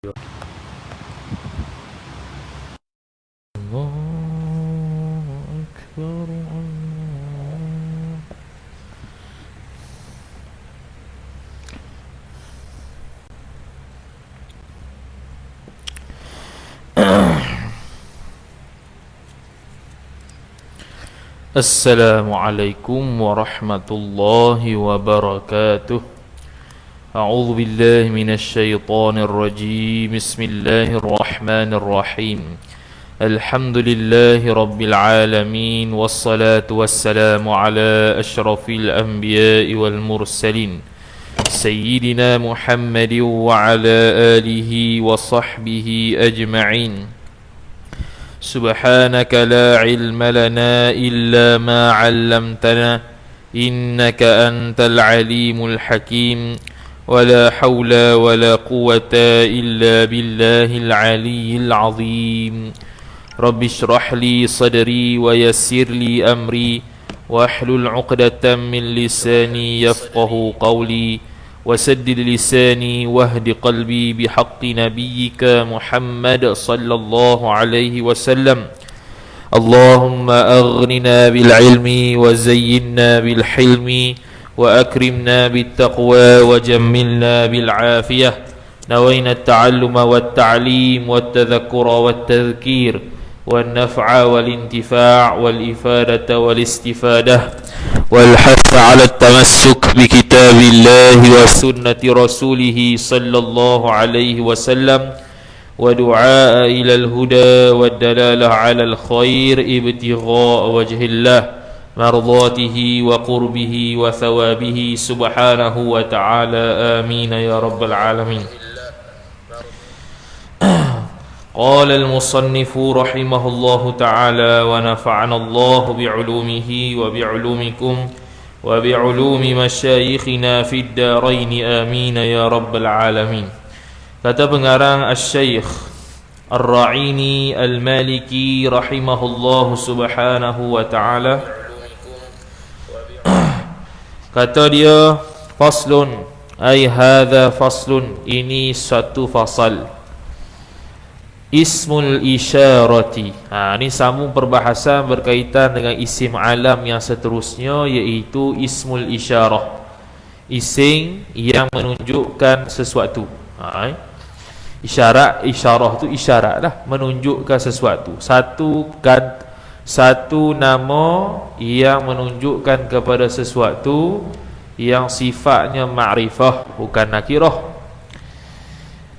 Assalamualaikum warahmatullahi wabarakatuh. A'udzu billahi minasy syaithanir rajim. Bismillahirrahmanirrahim. Alhamdulillahi rabbil alamin wassalatu wassalamu ala asyrafil anbiya'i wal mursalin sayyidina Muhammadin wa ala alihi wa sahbihi ajma'in. سبحانك لا علم لنا إلا ما علمتنا إنك أنت العليم الحكيم ولا حول ولا قوة إلا بالله العلي العظيم رب اشرح لي صدري ويسر لي أمري واحلل عقدة من لساني يفقه قولي وسدد لساني واهد قلبي بحق نبيك محمد صلى الله عليه وسلم اللهم أغننا بالعلم وزينا بالحلم وأكرمنا بالتقوى وجملنا بالعافية نوينا التعلم والتعليم والتذكر والتذكير والنفع والانتفاع والإفادة والاستفادة والحث على التمسك بكتاب الله وسنة رسوله صلى الله عليه وسلم ودعاء إلى الهدى والدلالة على الخير ابتغاء وجه الله مرضاته وقربه وثوابه سبحانه وتعالى آمين يا رب العالمين. قال المصنف رحمه الله تعالى ونفعنا الله بعلومه وبعلومكم وبعلوم مشايخنا في الدارين آمين يا رب العالمين. Kata pengarang Asy-Syaikh Ar-Ra'ini Al-Maliki rahimahullah subhanahu wa ta'ala, kata dia, faslun ay hadha faslun, ini satu fasal. Ismul isyarati, ini sambung perbahasan berkaitan dengan isim alam yang seterusnya, iaitu ismul isyarah, isim yang menunjukkan sesuatu. Isyarah tu isyarat lah, menunjukkan sesuatu. Satu nama yang menunjukkan kepada sesuatu yang sifatnya ma'rifah, bukan nakirah.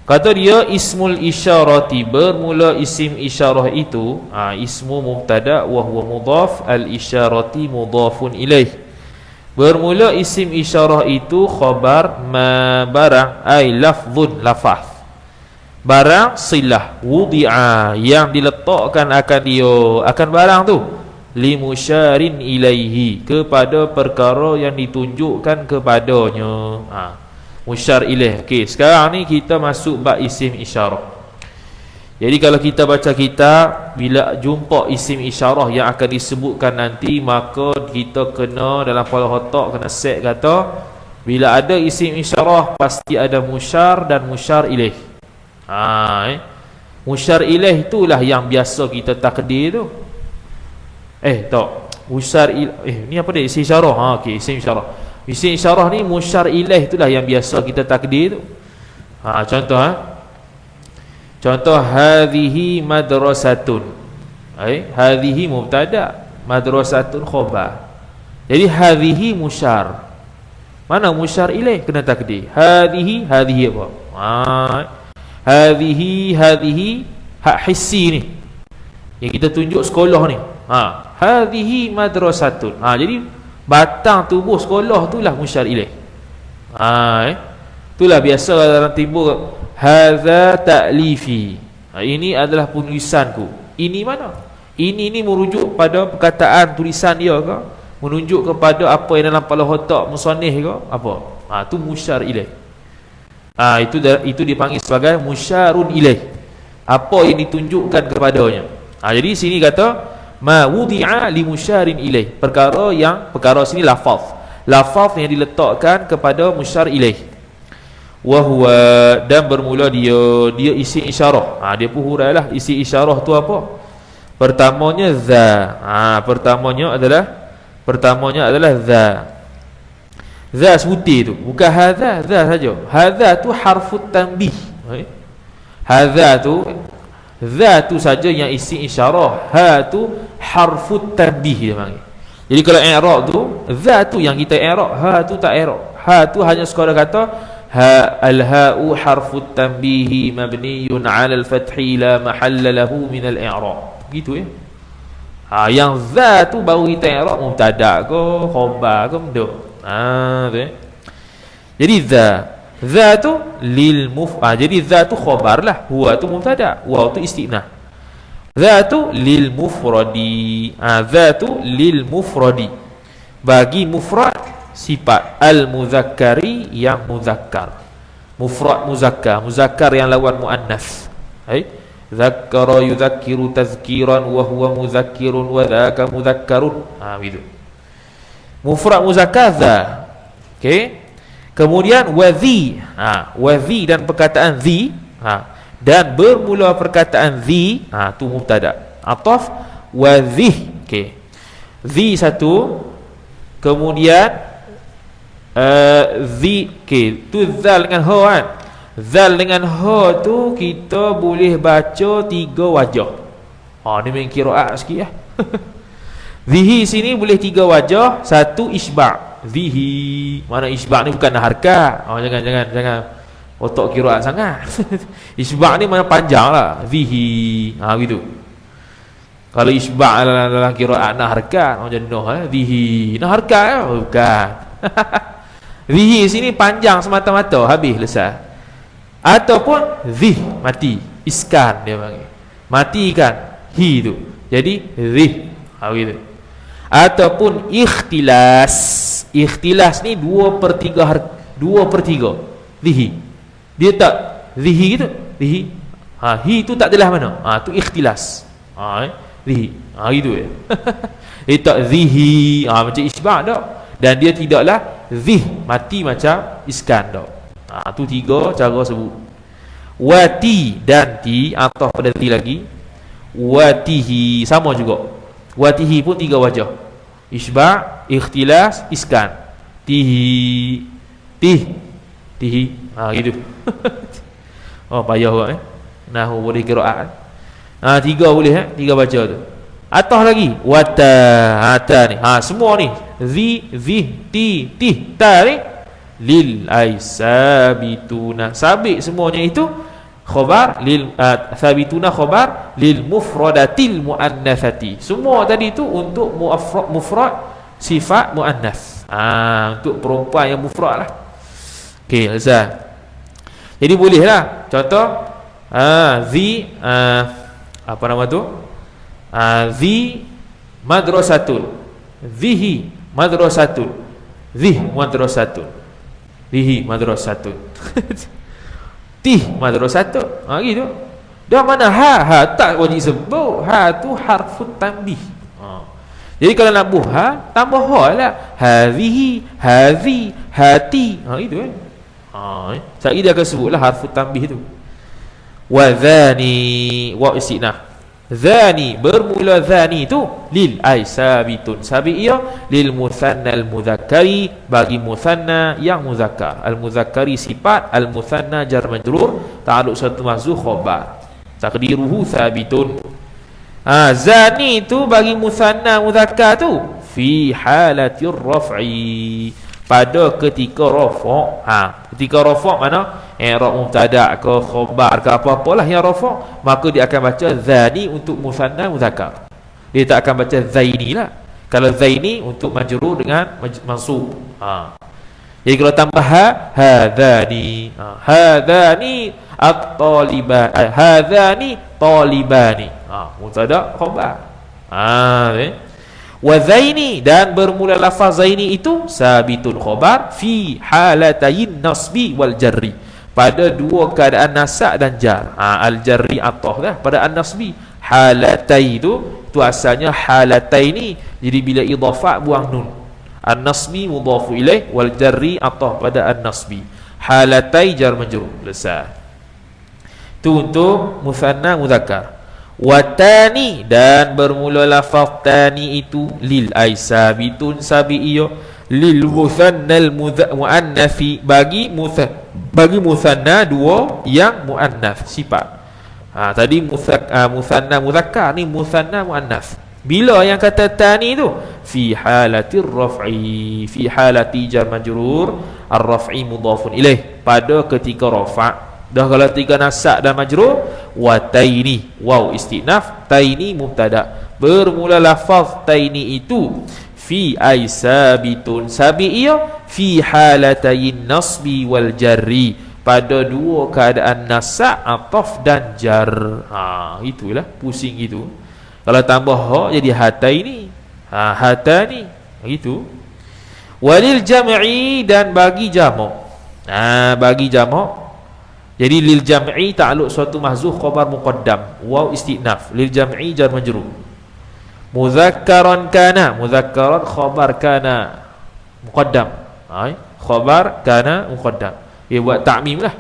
Kata dia, ismul isyarati, bermula isim isyarah itu, ismu mubtada wa huwa mudhaf, al isyarati mudhafun ilaih. Bermula isim isyarah itu khabar ma barang, ay lafzun, lafaz, barang silah, wudi'a, yang diletakkan akan dia, akan barang tu, limusyarin ilaihi, kepada perkara yang ditunjukkan kepadanya. Musyar ilaih. Okey, sekarang ni kita masuk bab isim isyarah. Jadi kalau kita baca kitab, bila jumpa isim isyarah yang akan disebutkan nanti, maka kita kena dalam kepala otak kena set kata, bila ada isim isyarah pasti ada musyar dan musyar ilaih. Musyar ilaih itulah yang biasa kita takdir tu. Tak. Musyar ilaih ni apa dia? Isim isyarah. Okey, isim isyarah. Isim isyarah ni musyar ilaih itulah yang biasa kita takdir tu. Contoh hadhihi madrasatun. Hadhihi mubtada, madrasatun khabar. Jadi hadhihi musyar. Mana musyar ilaih kena takdir. Hadhihi apa? Hadhihi hak hissi ni, yang kita tunjuk sekolah ni. Hadhihi madrasatun. Jadi batang tubuh sekolah itulah musyar ilaih. Itulah biasa dalam timbul hadza ta'lifi. Ini adalah penulisanku. Ini mana? Ini ni merujuk pada perkataan tulisan dia ke? Menunjuk kepada apa yang dalam kepala otak musannif ke? Apa? Itu musyar ilaih. Itu dipanggil sebagai musyarun ilaih. Apa yang ditunjukkan kepadanya. Jadi sini kata ma wudi'a li musyarin ilaih, perkara sini lafaz yang diletakkan kepada musyar ilaih. wa huwa, dan bermula dia isi isyarah. Dia pun hurailah isi isyarah tu apa. Pertamanya za. Pertamanya adalah za. Za sebutir tu, bukan hadza, za saja. Hadza tu harfut tanbih. Hadza tu, za tu saja yang isi isyarah. Ha tu harfut tanbih dia panggil. Jadi kalau i'rab tu, za tu yang kita i'rab, ha tu tak i'rab. Ha tu hanya sekadar kata ha, al-ha'u harfut tanbihi mabniyun 'ala al-fathi la mahalla lahu min al-i'rab. Gitu ya. Yang za tu baru kita i'rab mubtada ke khabar ke benda. Tu ya. Jadi za tu lil jadi za tu khabar lah, huwa tu mubtada, wa tu istinah. Za tu lil mufradi. Za tu lil mufradi, bagi mufrad sifat al-muzakkari yang muzakkar. Mufrad muzakkar yang lawan muannas. Zakkara yuzakkiru tazkiran wa huwa muzakkirun wa dzaka muzakkarun. Begitu. Mufrad muzakkar za. Okey. Kemudian wadhi. Wadhi dan perkataan dhi, dan bermula perkataan dhi, tu mubtada. Ataf wadhi. Okey. Dhi satu, kemudian tu zal dengan ha kan. Zal dengan ha tu kita boleh baca 3 wajah. Ni main qiraat sikit lah. Zihi sini boleh 3 wajah. Satu isba'. Zihi, mana isba' ni bukan harkat. Jangan otak qiraat sangat. Isba' ni mana panjang lah. Zihi, gitu. Kalau isba' dalam qiraat nak harkat, jadi noh zihi. Nak harkat ke? Bukan. Zihi sini panjang semata-mata, habis lesai. Ataupun zih, mati, iskan dia panggil. Matikan hi tu. Jadi zih. Gitu. Ataupun ikhtilas. Ikhtilas ni 2/3 zihi. Dia tak zihi gitu. Zihi. Hi tu tak adalah mana. Tu ikhtilas. Zihi. Gitu ya. Dia tak zihi. Macam isba' tak. Dan dia tidaklah zih, mati macam iskan tak. Tu 3 cara sebut. Wati dan ti, atau pada ti lagi. Watihi sama juga. Watihi pun 3 wajah. Isba', ikhtilas, iskan. Tihi. Gitu. Payah juga Nahu boleh qiraat. 3 boleh 3 baca tu. Atau lagi wata ni. Semua ni ti ta ni lil aisabituna. Sabit semuanya itu khabar lil sabituna khabar lil mufradatil muannatsati. Semua tadi itu untuk mufrad sifat muannas. Untuk perempuan yang mufrad lah. Okey, Azan. Jadi bolehlah. Contoh apa nama tu? Zi madrasatun. Zihi madrasatun. Zih madrasatun. Zihi madrasatun. Tih madrasatun. Gitu. Dah mana ha tak wajib sebut. Ha tu harfut tanbih. Jadi kalau nak buh tambah ha lah. Hadhihi, hadhi, hati. Itu kan. Saya dia akan sebutlah harfut tanbih tu. Wa dhani wa istinah. Dhani, bermula dhani tu lil sabitun. Sabit ia lil muthanna al mudzakkari, bagi muthanna yang muzakkar. Al mudzakkari sifat, al muthanna jar majrur, ta'alluq satu mahzuf khabar. Taqdiruhu sabitun. Zani tu bagi muthanna muzakkar tu fi halatir raf'i, pada ketika rafa'. Ketika rafa' mana? I'rab mubtada' ke khabar ke apa-apalah yang rafa', maka dia akan baca zani untuk muthanna muzakkar. Dia tak akan baca zaini lah. Kalau zaini untuk majrur dengan mansub. Jadi kalau tambah hadani, hadani at-taliban, hadani talibani. Mubtada' khabar. Wa zaini, dan bermula lafaz zaini itu sabitun khabar fi halatayn nasbi wal jarri, pada 2 keadaan nasab dan jar. Al-jarri atah dah pada an-nasbi. Halatai itu asalnya halataini, jadi bila idafah buang nun. An-nasbi mudhafu ilaih, wal jarri atah pada an-nasbi. halatai jar majrur. Selesai. Itu untuk musanna muzakkar. Watani, dan bermula lafaz tani itu lil aisabitun sabiyo lil musannal muannafi, bagi musanna dua yang muannas sifat. Tadi musanna muzakkar, ni musanna muannas. Bila yang kata tani tu fi halatir raf'i, fi halati jar majrur, ar-raf'i mudhafun ilaih, pada ketika rafa'. Dah kalau tiga nasab dan majrur, wa taini, waw istinaf, taini mubtada, bermula lafaz taini itu fi aisabitun sabi'iyah fi halatayin nasbi wal jarri, pada dua keadaan nasab, ataf dan jar. Itulah pusing itu. Kalau tambah ha jadi hataini, hatani, gitu. Walil jam'i, dan bagi jamak. Bagi jamak, jadi lil jam'i ta'alluq suatu mahzuf khabar muqaddam, waw istinaf, lil jam'i jar majrur. Muzakkaran kana, muzakkaran khabar kana muqaddam, khabar kana muqaddam. Buat ta'mim lah.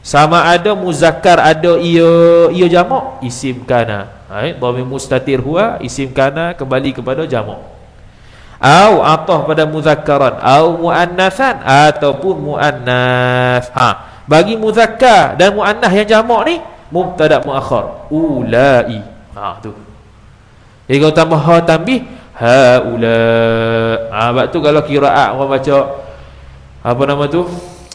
Sama ada muzakkar, ada ia jamak, isim kana, dhamir mustatir huwa, isim kana kembali kepada jamak. Au ataf pada muzakkaran, au muannatsan, ataupun muannas. Bagi muzakkar dan muannas yang jamak ni mubtada muakhar, ulai. Tu. Jadi kalau tambah ha tanbih, haula. Sebab tu kalau qiraat orang baca apa nama tu,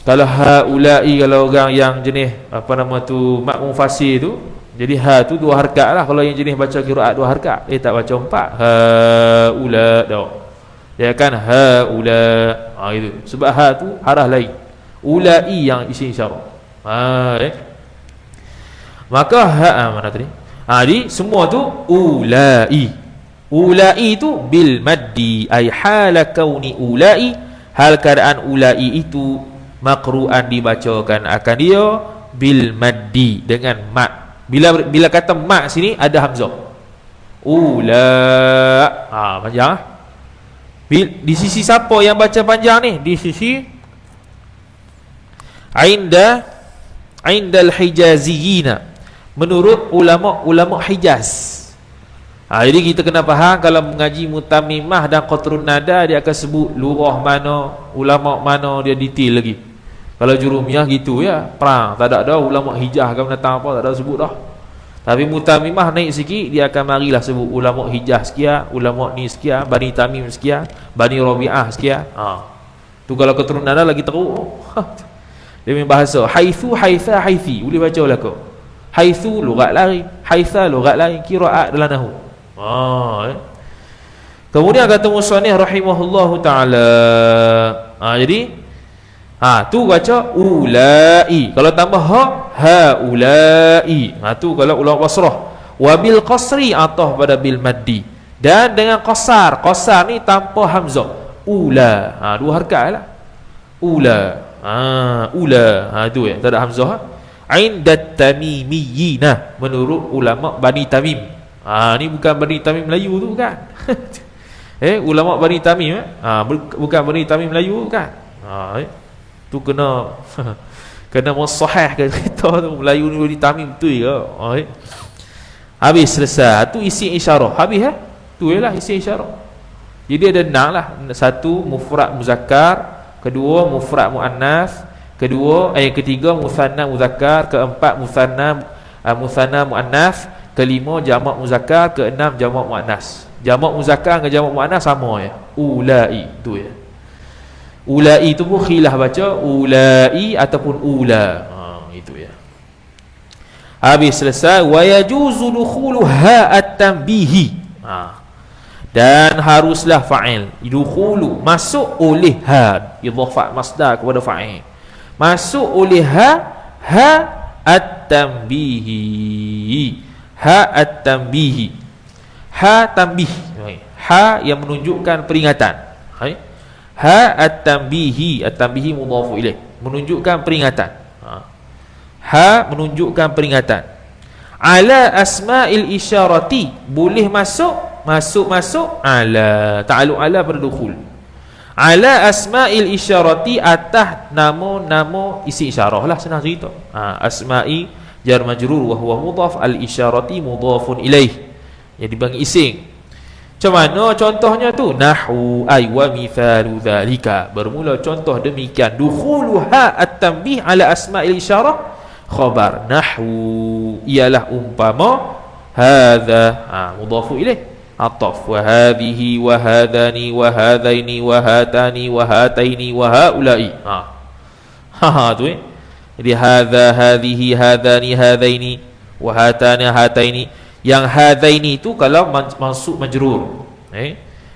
kalau haulai, kalau orang yang jenis apa nama tu makmum fasih tu, jadi ha tu dua harakat lah. Kalau yang jenis baca qiraat dua harakat, tak baca empat, haula dah. Dia kan haula. Itu sebab ha tu harah lain, ulai yang isim isyarat. Maka mana tadi? Jadi semua tu ulai. Ulai tu bil maddi, ay hala kauni ulai, hal keadaan ulai itu maqru'an dibacakan akan dia bil maddi, dengan mad. Bila kata mad sini ada hamzah. Panjang. Di sisi siapa yang baca panjang ni? Di sisi indal hijaziyina, menurut ulama Hijaz. Jadi kita kena faham, kalau mengaji mutammimah dan qatrun nada, dia akan sebut lurah mana, ulama mana, dia detail lagi. Kalau jurumiyah gitu ya, perang tak ada ulama Hijaz ke menatang apa, tak ada sebut dah. Tapi mutammimah naik sikit, dia akan marilah sebut ulama Hijaz sekian, ulama ni sekian, Bani Tamim sekian, Bani Rabi'ah sekian. Tu kalau qatrun nada lagi teruk. Dia punya bahasa haitsu, haitsa, haithi, boleh baca lah kau. Haitsu lughat lain, haitsa lughat lain, qiraat dalam nahwu. Kemudian kata musannif rahimahullahu taala, jadi tu baca ulai. Kalau tambah haulai, tu kalau ulama Basrah. Wabil qasri, atah pada bil maddi, dan dengan qasar ni tanpa hamzah, ula. Dua harakat lah, ula. Itu ya, tak ada hamzah. Indat tamimiyina, menurut ulama Bani Tamim. Ni bukan Bani Tamim Melayu tu, bukan. Ulama Bani Tamim, bukan Bani Tamim Melayu, bukan. Tu kena kena mensahih ke kita tu, Melayu ni Bani Tamim betul ke. Habis, selesai. Tu isi isyarah. Habis tu ialah isi isyarah. Jadi ada 6 lah. Satu mufrad muzakkar, kedua mufrad muannas, ketiga musanna muzakkar, keempat musanna muannas, kelima jamak muzakkar, keenam jamak muannas. Jamak muzakkar dengan jamak muannas sama ya, ulai tu ya. Ulai tu pun khilaf baca ulai ataupun ula. Itu ya. Habis, selesai. Wa yajuzu dukhulu ha at-tanbihi. Dan haruslah fa'il dukhulu, masuk oleh ha, idhafah masdar kepada fa'il, masuk oleh ha at-tanbihi, ha at-tanbihi, ha tanbih, ha yang menunjukkan peringatan. Ha at-tanbihi, at-tanbihi mudhafu ilaih, menunjukkan peringatan. Ha menunjukkan peringatan. Ala asma'il isyarati, boleh masuk ala, ta'alluq ala pada dukhul. ala asma'il isyarati, atas nama-nama isi isyarah lah, senang cerita. Asma'i jar majrur wa huwa mudhaf, al isyarati mudhafun ilaih, yang dipanggil ising. Macam mana contohnya tu? Nahwu ay wa mithalu dhalika, bermula contoh demikian. Dukhuluha at-tanbih ala asma'il isyarah khabar. Nahwu ialah umpama, hadha mudhafu ilaih, ataf, wa hadhihi wa hadani wa hadaini wa hatani wa hataini wa haulai. Tu jadi hadha, hadhihi, hadani, hadaini wa hatani, hataini. Yang hadaini tu kalau mansub majrur,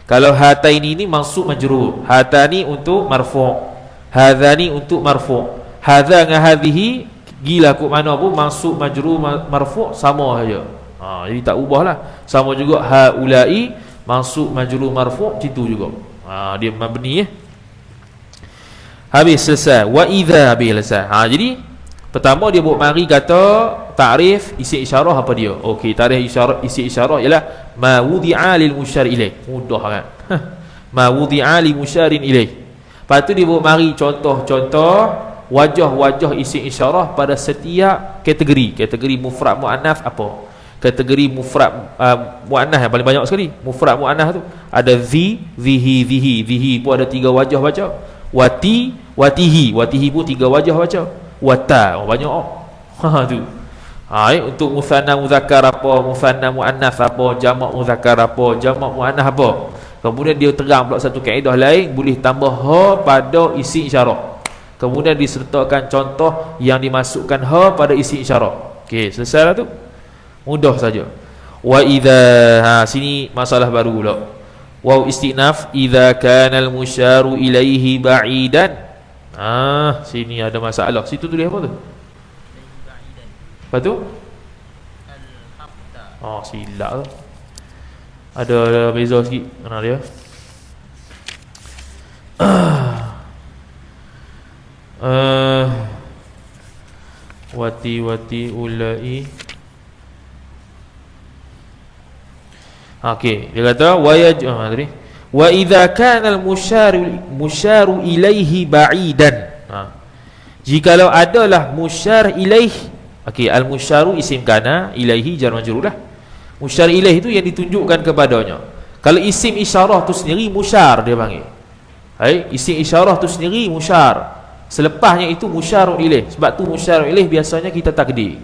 kalau hataini ni mansub majrur, hatani untuk marfu', hadani untuk marfu'. Hadha dengan hadhihi gila kok mana pun mansub majrur marfu' sama saja. Jadi tak ubahlah. Sama juga haulai mansub majrur marfu' situ juga. Dia mabni Habis selesai. Wa idza habis selesai. Jadi pertama dia buat mari kata takrif isi isyarah apa dia. Okey, takrif isyarah, isi isyarah ialah ma wudi'a lil musyar ilaih. Mudah kan? Ma wudi'a li musyarin ilaih. Lepas tu dia buat mari contoh-contoh wajah-wajah isi isyarah pada setiap kategori mufrad muannats apa. Kategori mufrad muannats yang paling banyak sekali. Mufrad muannats tu ada zi, zihi, zihi pun ada 3 wajah baca. Wati, watihi pun 3 wajah baca. Wata banyak tu. Untuk musanna muzakkar apa, musanna muannats apa, jamak muzakkar apa, jamak muannats apa. Kemudian dia terang pula satu kaedah lain, boleh tambah ha pada isi isyarah. Kemudian disertakan contoh yang dimasukkan ha pada isi isyarah. Okey, selesailah tu. Mudah saja. Wa idza, sini masalah baru pula. Waw istinaf, idza kana al-musyaru ilaihi ba'idan. Sini ada masalah. Situ tulis apa tu? Apa tu? Silap tu. Ada beza sikit. Mana dia? Wati ulai. Okey, dia kata wa idza kana al-musyaru ilaihi ba'idan. Jikalau adalah musyar ilaih. Okey, al-musyaru isim kana, ilaihi jar majrur lah. Musyar ilaih itu yang ditunjukkan kepadanya. Kalau isim isyarah tu sendiri musyar dia panggil. Isim isyarah tu sendiri musyar. Selepasnya itu musyarun ilaih. Sebab tu musyarun ilaih biasanya kita takdir.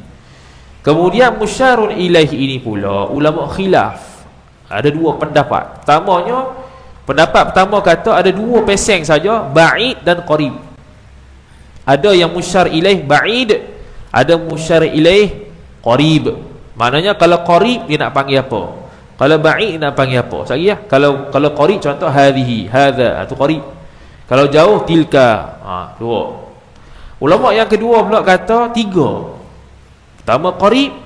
Kemudian musyarun ilaih ini pula ulama khilaf. Ada 2 pendapat. Pendapat pertama kata ada 2 peseng saja, ba'id dan qarib. Ada yang musyar ilaih ba'id, ada musyar ilaih qarib. Maknanya kalau qarib dia nak panggil apa? Kalau ba'id nak panggil apa? Sekali ya. Kalau qarib contoh hadhihi, hadza, itu qarib. Kalau jauh tilka. 2. Ulama yang kedua pula kata 3. Pertama qarib,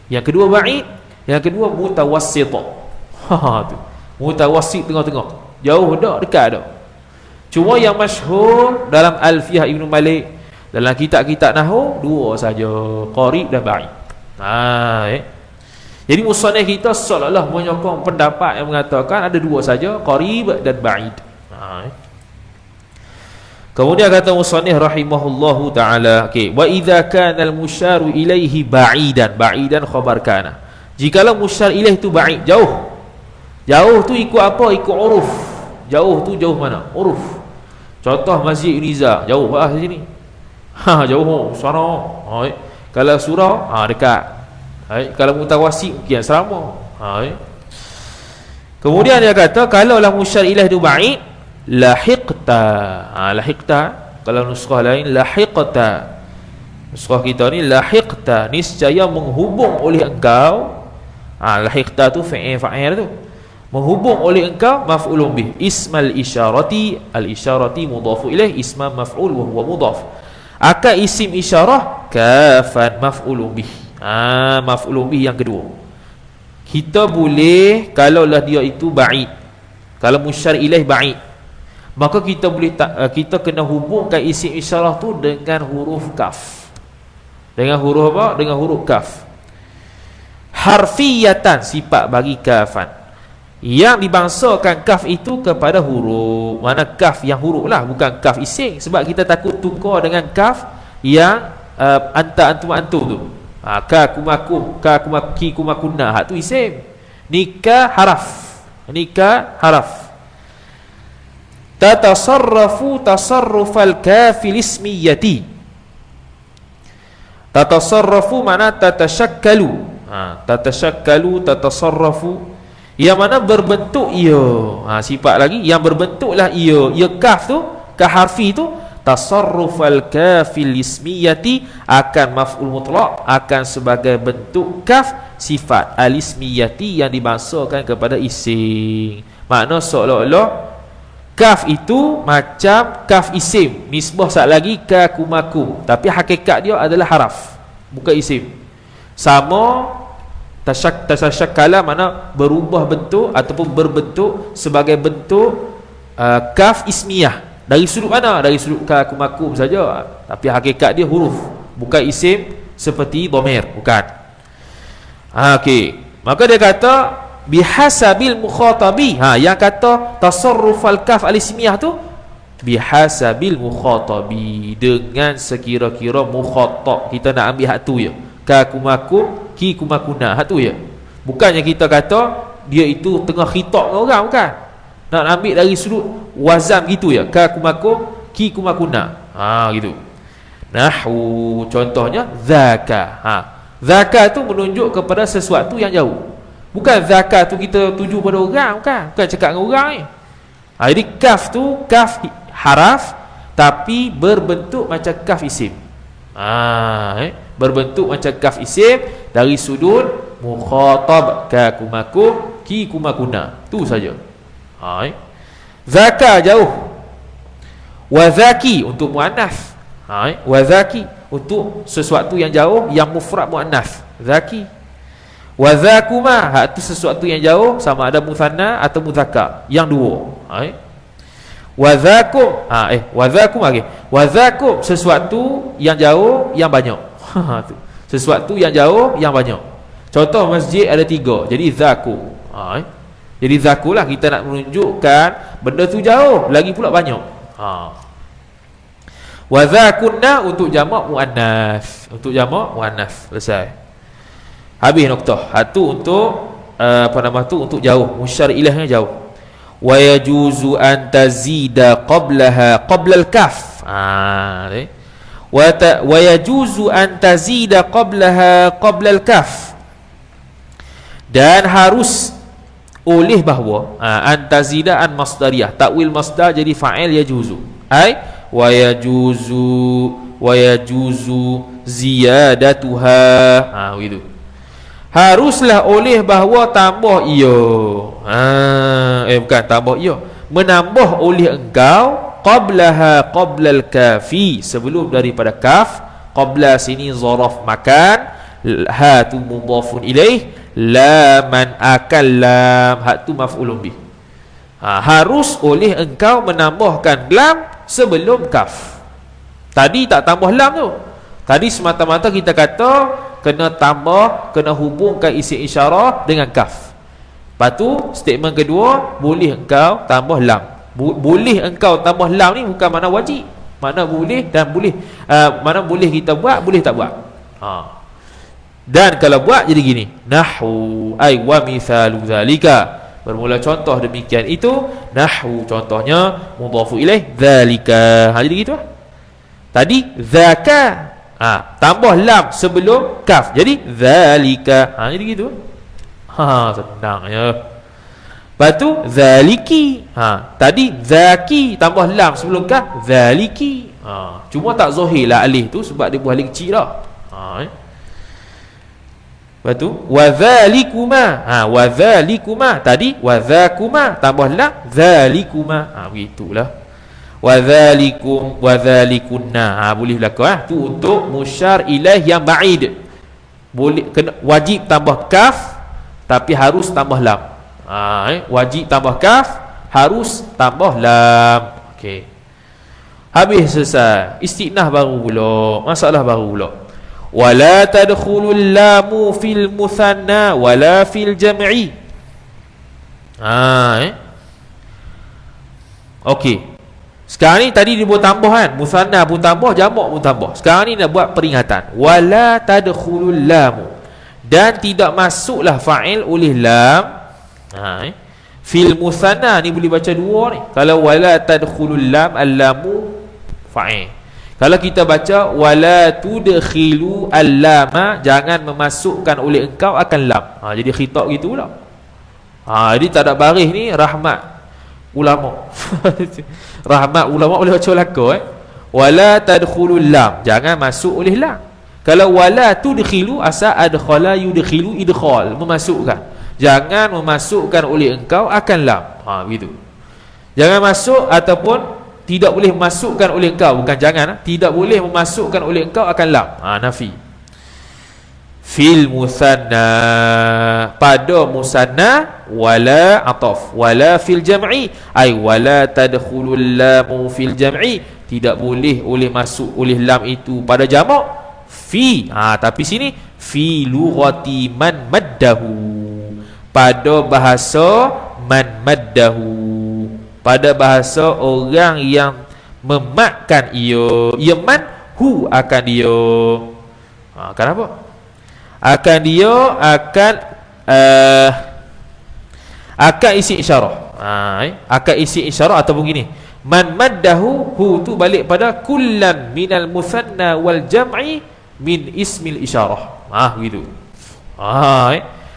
yang kedua ba'id, yang kedua mutawassit. Tu. Mutawassit, tengah-tengah. Jauh dak, dekat dak. Cuma yang masyhur dalam Alfiyah Ibnu Malik, dalam kitab-kitab nahwu 2 saja, qarib dan ba'id. Jadi musannif kita seolah-olah menyokong pendapat yang mengatakan ada 2 saja, qarib dan ba'id. Kemudian kata musannif rahimahullahu taala, wa idza kana al-musyaru ilaihi ba'idan khabar kana. Jikalau musyar ilaih tu ba'id, jauh tu ikut apa? Ikut uruf. Jauh tu jauh mana? Uruf. Contoh Masjid Uniza, jauh lah sini. Jauh sana. Kalau surah dekat. Kalau mutawassit mungkin asrama. Kemudian dia kata kalaulah musyar ilaih tu ba'id, lahiqta. Lahiqta kalau nuskhah lain lahiqta. Nuskhah kita ni lahiqta, niscaya menghubung oleh engkau. Lahiqta tu fa'il tu. Menghubung oleh engkau maf'ulun bih. Ismal isyarati, al-isyarati mudhafu ilaih, isma maf'ul wa huwa mudhaf. Akan isim isyarah kafan maf'ulun bih. Maf'ulun bih yang kedua. Kita boleh kalaulah dia itu ba'id. Kalau musyar ilaih ba'id, maka kita boleh kita kena hubungkan isim isyarah tu dengan huruf kaf. Dengan huruf apa? Dengan huruf kaf. Harfiyatan, sifat bagi kafan. Yang dibangsakan kaf itu kepada huruf. Mana kaf yang huruf lah, bukan kaf isim. Sebab kita takut tukar dengan kaf yang anta antum antum tu. Ka kumakum, ka kumaki kumakuna. Hak tu isim. Nikah haraf. Nikah haraf. Tatasarrafu tasarrufal kafil ismiyati. Tatasarrafu mana tatashakkalu. Tatashakkalu, tatasarrafu, yang mana berbentuk ia. Sifat lagi yang berbentuklah ia. Ia kaf tu, kaf harfi tu, tasarrufal kafil ismiyati, akan maf'ul mutlaq, akan sebagai bentuk kaf sifat al-ismiyati yang dibangsakan kepada isim. Makna seolah-olah kaf itu macam kaf isim, nisbah sat lagi ka kumakum, tapi hakikat dia adalah haraf, bukan isim. Sama tasyakkala mana berubah bentuk ataupun berbentuk sebagai bentuk kaf ismiyah. Dari sudut mana? Dari sudut ka kumakum saja, tapi hakikat dia huruf, bukan isim seperti dhamir, bukan. Okey, maka dia kata bihasabil mukhatabi. Yang kata tasarrufal kaf al-ismiyah tu bihasabil mukhatabi, dengan sekira-kira mukhatab. Kita nak ambil hak tu je, ka kumakum ki kumakuna, hak tu je. Bukannya kita kata dia itu tengah khitab dengan orang, bukan. Nak ambil dari sudut wazan gitu ya, ka kumakum ki kumakuna. Gitu. Nahwu contohnya zaka. Zaka tu menunjuk kepada sesuatu yang jauh. Bukan zakat tu kita tuju pada orang, bukan cakap dengan orang ni. Jadi kaf tu kaf haraf tapi berbentuk macam kaf isim. Berbentuk macam kaf isim dari sudut mukhatab, ka kumakum ki kumakuna, tu saja. Zaka jauh, wazaki untuk muannas, wazaki untuk sesuatu yang jauh yang mufrad muannas, zaki. Wazakuma, hak tu sesuatu yang jauh, sama ada muthanna atau mudzakkar, yang dua. Wazakum, wazakum lagi. Wazakum sesuatu yang jauh yang banyak. Sesuatu yang jauh yang banyak. Contoh masjid ada 3, jadi zaku. Jadi zakulah kita nak menunjukkan benda tu jauh, lagi pula banyak. Wazakunna untuk jamak muannas, untuk jamak muannas. Selesai. Habis noktah. Hatu untuk untuk jauh, musyar ilahnya jauh. Wa yajuzu an tazida qablaha qabla al-kaf. Wa yajuzu an tazida qablaha qabla al-kaf. Dan harus oleh bahawa antazida an masdariyah, takwil masdar jadi fa'il yajuzu, wa yajuzu ziyadatuha, begitu. Haruslah oleh bahawa tambah ia, bukan tambah ia, menambah oleh engkau qablaha qablal kafi, sebelum daripada kaf. Qabla sini zaraf makan, ha tu mudhafun ilaih, laman akan lam, hak tu maf'ulun bih. Harus oleh engkau menambahkan lam sebelum kaf. Tadi tak tambah lam tu. Tadi semata-mata kita kata kena tambah, kena hubungkan isim isyarah dengan kaf. Lepas tu statement kedua, boleh engkau tambah lam. Boleh engkau tambah lam ni bukan makna wajib, makna boleh dan boleh, mana boleh kita buat, boleh tak buat. Dan kalau buat jadi gini, nahwu ay wa mithalu zalika, bermula contoh demikian itu, nahwu contohnya mudhafu ilaih zalika. Jadi gitu lah. Tadi zaka, tambah lam sebelum kaf, jadi zalika. Jadi gitu. Senang ya. Lepas tu zaliki, tadi zaki tambah lam sebelum kaf, zaliki. Cuma tak zahir lah alif tu sebab dia buah alif kecil dah. Lepas tu wadzalikuma, wadzalikuma tadi wadzakuma tambah lam zalikuma, begitulah. Wadzalikum wadzalikunna, boleh berlaku. Tu untuk musyar ilaih yang ba'id, boleh kena, wajib tambah kaf tapi harus tambah lam. Wajib tambah kaf, harus tambah lam. Okey, habis selesai. Istinah baru pula, masalah baru pula. Wala tadkhulul lamu fil muthanna wala fil jam'i. Okey. Sekarang ni tadi dia buat tambah kan, musanna pun tambah, jamak pun tambah. Sekarang ni nak buat peringatan. Wala tadkhulul lam, dan tidak masuklah fa'il oleh lam. Fil musanna ni boleh baca dua ni. Kalau wala tadkhulul lam, al-lamu fa'il. Kalau kita baca wala tudkhilu al-lama, jangan memasukkan oleh engkau akan lam. Jadi khitab gitu pula. Jadi tak ada baris ni rahmat ulama. Rahmat ulama boleh baca belaka wala tadkhulul lam, jangan masuk oleh lam. Kalau wala tudkhilu, asal adkhala yudkhilu, idkhal, memasukkan. Jangan memasukkan oleh engkau akan lam. Begitu. Jangan masuk ataupun tidak boleh memasukkan oleh engkau, bukan jangan, tidak boleh memasukkan oleh engkau akan lam. Nafi. Fil musanna, pada musanna, wala ataf, wala fil jam'i, ay wala tadkhulul lamu fil jam'i, tidak boleh masuk oleh lam itu pada jamak. Fi, tapi sini fi lughati man maddahu, pada bahasa man maddahu, pada bahasa orang yang mematkan ia man hu akan dia. Kenapa? Akan dia akan isi isyarah. Akan isi isyarah ataupun gini, man maddahu, hu tu balik pada kullam minal musanna wal jam'i min ismil isyarah. Begitu.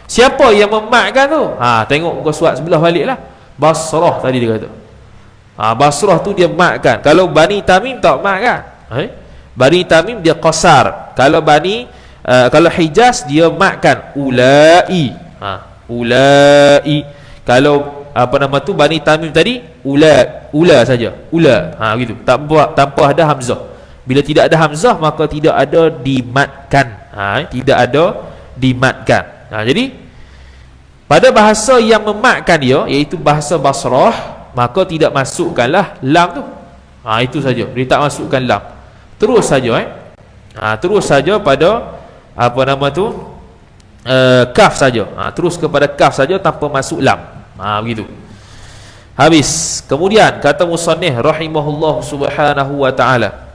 Siapa yang mematkan tu? Tengok muka surat sebelah baliklah. Basrah tadi dia kata. Basrah tu dia matkan. Kalau Bani Tamim tak mat kan? Bani Tamim dia qasar. Kalau kalau Hijaz dia matkan ulai. Ulai. Kalau Bani Tamim tadi ula saja. Gitu. Tanpa ada hamzah. Bila tidak ada hamzah maka tidak ada dimatkan. Tidak ada dimatkan. Jadi pada bahasa yang mematkan dia, iaitu bahasa Basrah, maka tidak masukkanlah lam tu. Itu saja. Dia tak masukkan lam. Terus saja terus saja pada kaf saja. Terus kepada kaf saja tanpa masuk lam. Begitu. Habis. Kemudian kata musannif rahimahullah subhanahu wa ta'ala,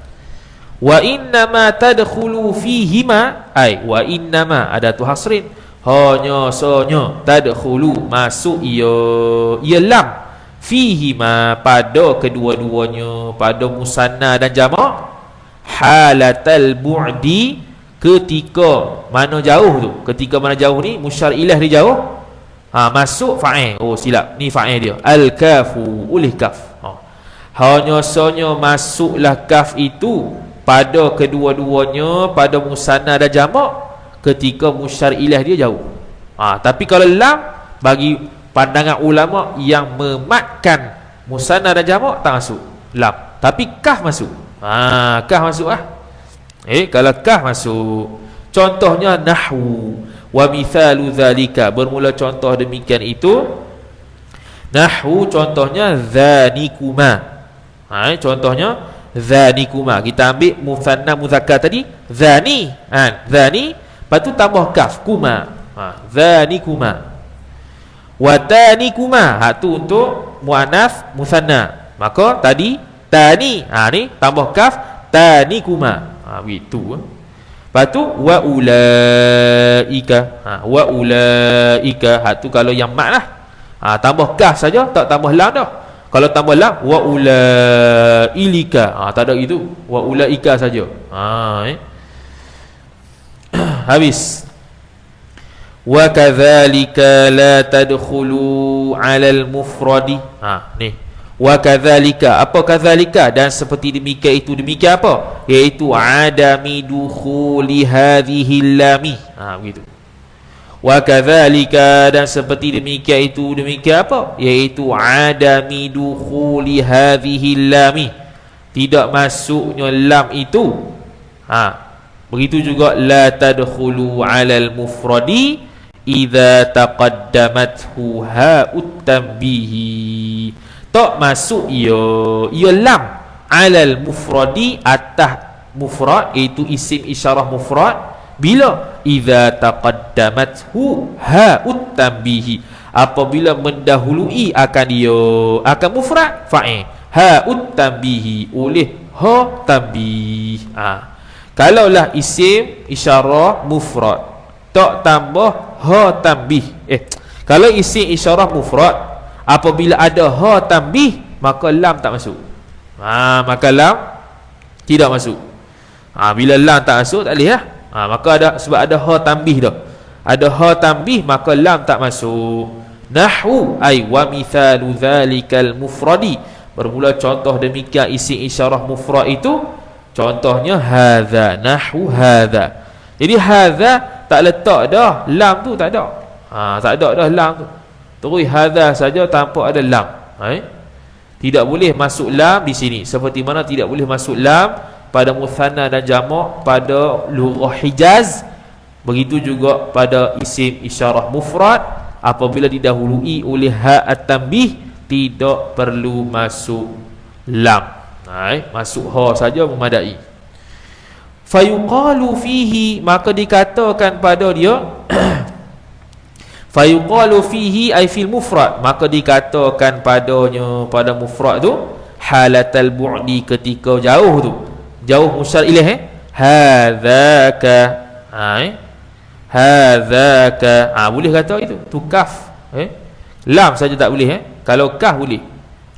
wa innama tadkhulu fihima, ay wa innama adatu hasrin, hanya sonya tadkhulu masuk ia lam fihima pada kedua-duanya, pada musanna dan jamak, halatal bu'di, ketika mana jauh tu. Ketika mana jauh ni musyar ilah dia jauh, masuk fa'il. Silap, ni fa'il dia, al-kafu, oleh kaf. Hanya sonya masuklah kaf itu pada kedua-duanya, pada musanna dan jamak, ketika musyar ilah dia jauh. Tapi kalau lam, bagi pandangan ulama yang mematkan musanna dan jamak, tak masuk lam. Tapi kaf masuk. Kaf masuk kalau kaf masuk. Contohnya nahwu, wa mithalu zalika, bermula contoh demikian itu nahwu, contohnya zanikuma. Contohnya zanikuma. Kita ambil musanna muzakkar tadi, zani, zani, lepas tu tambah kaf, kuma, zanikuma. Wa tanikuma, tu untuk muannas musanna. Maka tadi tani, ni tambah kaf, tanikuma. Begitu. Lepas tu wa ulaika. Wa ulaika, tu kalau yang mat lah. Tambah kaf saja, tak tambah lam dah. Kalau tambah lam, wa ulailika, tak ada itu, wa ulaika saja. Habis. Wa kadzalika la tadkhulu 'alal mufradi. Ni. Wa kadzalika, apa kadzalika, dan seperti demikian itu, demikian apa? Iaitu adami dukhuli hadhihi lami. Begitu. Wa kadzalika, dan seperti demikian itu, demikian apa? Iaitu adami dukhuli hadhihi lami, tidak masuknya lam itu. Begitu juga la tadkhulu 'alal mufradi idza taqaddamathu ha'ut tanbihi, tak masuk ia lam 'alal mufradi, atas mufrad, iaitu isim isyarah mufrad, bila idza taqaddamathu ha'ut tanbihi, apabila mendahului akan dia akan mufrad fa'il ha'ut tanbihi oleh ha tanbih. Kalaulah isim isyarah mufrad tak tambah ha tanbih, kalau isim isyarah mufrad apabila ada ha tanbih maka lam tak masuk. Maka lam tidak masuk. Bila lam tak masuk tak boleh lah. Maka ada, sebab ada ha tanbih dah. Ada ha tanbih maka lam tak masuk. Nahwu ay wa mithalu dzalikal mufradi, bermula contoh demikian isim isyarah mufrad itu contohnya hadza, nahwu hadza. Jadi hadza tak letak dah lam tu, tak ada. Tak ada dah lam tu. Terus hadza saja tanpa ada lam. Tidak boleh masuk lam di sini, seperti mana tidak boleh masuk lam pada muthanna dan jamak pada lughah Hijaz. Begitu juga pada isim isyarah mufrad apabila didahului oleh ha at-tanbih tidak perlu masuk lam. Masuk ha saja memadai. Fayuqalu fihi, maka dikatakan pada dia fayuqalu fihi ay fil mufrad, maka dikatakan padanya pada mufrad tu halatal bu'di, ketika jauh tu, jauh musyar ilaih hadzaka. Hadzaka, boleh kata itu tu kaf, lam saja tak boleh. Kalau kaf boleh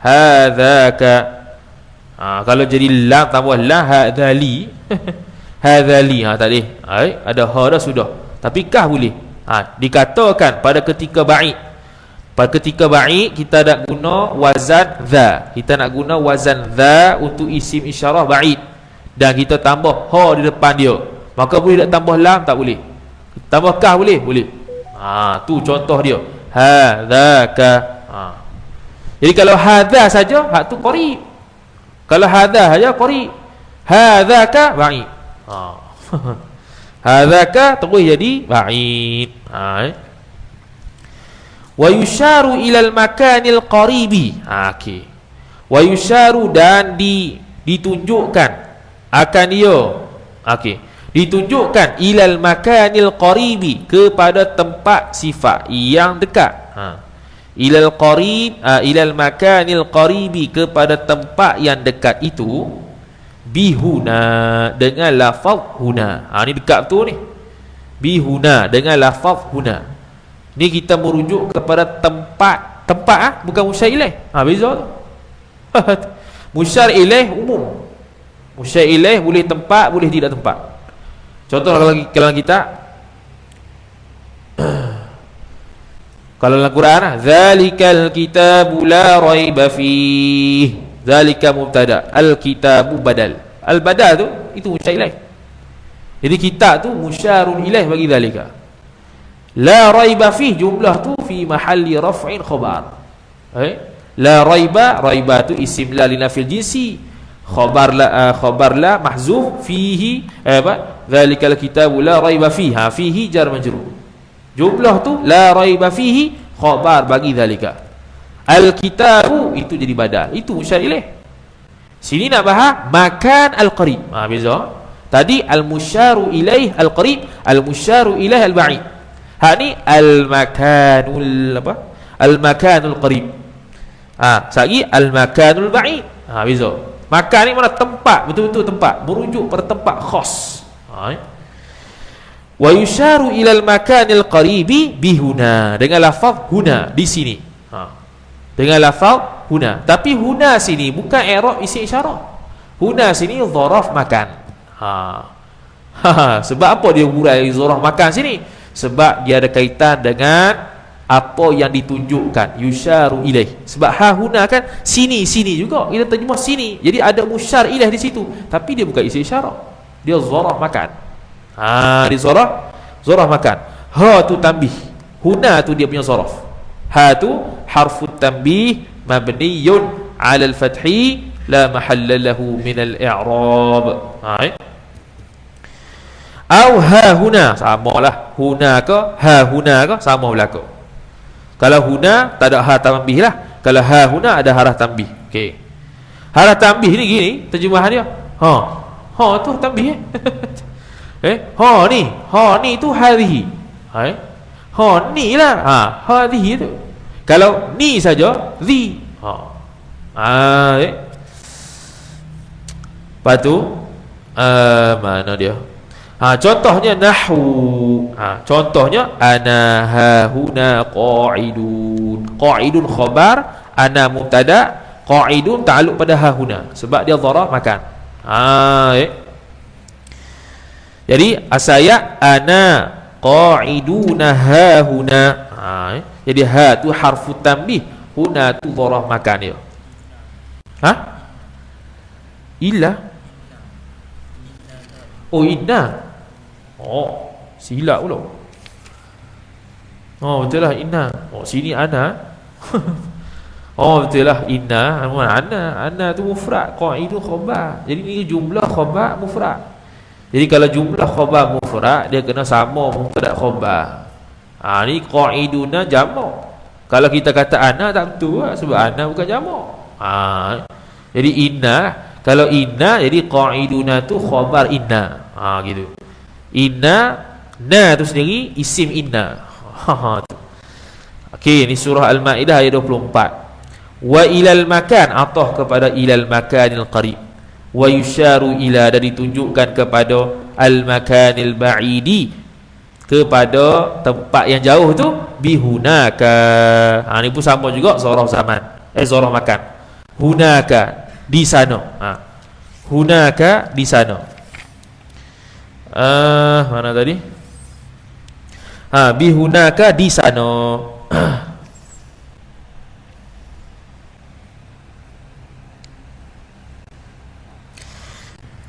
hadzaka. Kalau jadi lam tambah lam hadzali hadzali tak boleh. Ada ha dah sudah, tapi kaf boleh. Dikatakan pada ketika ba'id. Pada ketika ba'id kita nak guna wazan dha, kita nak guna wazan dha untuk isim isyarah ba'id, dan kita tambah ha di depan dia, maka boleh tak tambah lam? Tak boleh. Tambah kah boleh? Boleh. Tu contoh dia. Hadzaka. Jadi kalau hadza saja, hak tu qarib. Kalau hadza saja qarib. Hadzaka ba'id. Hadzaka terus jadi ba'id. Wa yusharu ilal makanil qaribi. Okey. Wa yusharu, dan ditunjukkan akan dia. Okey. Ditunjukkan ilal makanil qaribi, kepada tempat sifat yang dekat. Ilal qarib, ilal makanil qaribi, kepada tempat yang dekat itu, bihuna, dengan lafaz huna. Ni dekat betul ni. Bihuna dengan lafaz huna. Ni kita merujuk kepada tempat. Tempat bukan musyar ilaih. Beza tu. Musyar ilaih umum. Musyar ilaih boleh tempat, boleh tidak tempat. Contoh kalau kita kalau dalam Quran, zalikal kitabu la raiba fih, zalika mubtada, al kitabu badal. Al badal tu itu musyar ilaih. Jadi kitab tu musyarun ilaih bagi zalika. La raiba fih, jumlah tu fi mahalli raf'in khabar. La raiba, raiba tu isim la linafil jinsi, khabar la mahzuf, fihi zalikal kitabu la raiba fiha, fihi jar majrur. Jumlah tu la raiba fihi khabar bagi zalika. Al kitabu itu jadi badal, itu musyar ilaih. Sini nak bahas makan al qarib. Beza. Tadi al musyaru ilaih al qarib, al musyaru ilaih al ba'id. Ni al makanul apa? Al makanul qarib. Sagi al makanul ba'id. Beza. Makan ni mana tempat, betul-betul tempat, merujuk pada tempat khas. Wa yusharu ilal makanil qaribi bihuna, dengan lafaz huna di sini. Dengan lafaz huna. Tapi huna sini bukan i'rab isim isyarah. Huna sini dharaf makan. Sebab apa dia urai dharaf makan sini? Sebab dia ada kaitan dengan apa yang ditunjukkan, yusharu ilaih. Sebab huna kan sini juga, kita terjemah sini. Jadi ada musyar ilaih di situ, tapi dia bukan isim isyarah. Dia dharaf makan. Dia zaraf makan. Ha tu tanbih. Huna tu dia punya zaraf. Ha tu harfu tanbih mabniyun 'ala al-fathi la mahalla lahu min al-i'rab. Au ha huna, samalah. Huna ke ha huna ke sama berlaku. Kalau huna tak ada ha tanbih lah. Kalau ha huna ada harah tanbih. Okey. Harah tanbih ni gini terjemahan dia. Ha tu tanbih. Ha ni tu hadhihi. Ha ni lah. Hadhihi tu. Kalau ni saja the. Lepas tu mana dia? Contohnya nahwu. Contohnya ana hahuna qa'idun. Qa'idun khabar, ana mubtada, qa'idun ta'alluq pada hahuna sebab dia dharaf makan. Jadi asaya ana qa'iduna hahuna. Jadi ha tu harfu tanbih, huna tu dharaf makan dia. Illa. Oh inna. Silap pula. Betul lah inna. Sini ana. Betul lah inna. Ana tu mufrad, qaidu khabar. Jadi ni jumlah khabar mufrad. Jadi kalau jumlah khabar mufrad, dia kena sama mubtada khabar. Ni qaiduna jamak. Kalau kita kata ana tak betul lah, sebab ana bukan jamak. Jadi inna, kalau inna jadi qaiduna tu khabar inna. Gitu. Inna, na tu sendiri isim inna. Okey, ni surah Al-Maidah ayat 24. Wa ilal makan, atah kepada ilal makanil qarib. Wa yusharu ila, dan ditunjukkan kepada al-makanil ba'idi, kepada tempat yang jauh tu, bihunaka. Ni pun sama juga zarah zaman. Zarah makan. Hunaka, di sana. Hunaka, di sana. Mana tadi? Bihunaka, di sana.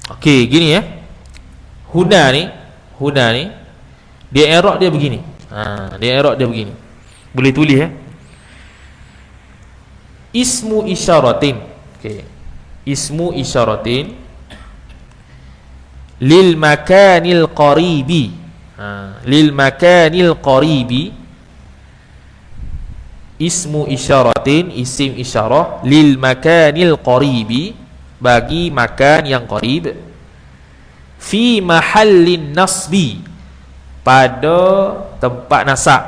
Okey, gini ya. Huna ni dia i'rab dia begini. Dia i'rab dia begini. Boleh tulis ya. Ismu isyaratin. Okey. Ismu isyaratin lil makanil qaribi. Lil makanil qaribi. Ismu isyaratin, isim isyarah, lil makanil qaribi, bagi makan yang qarib, fi mahallin nasbi, pada tempat nasab.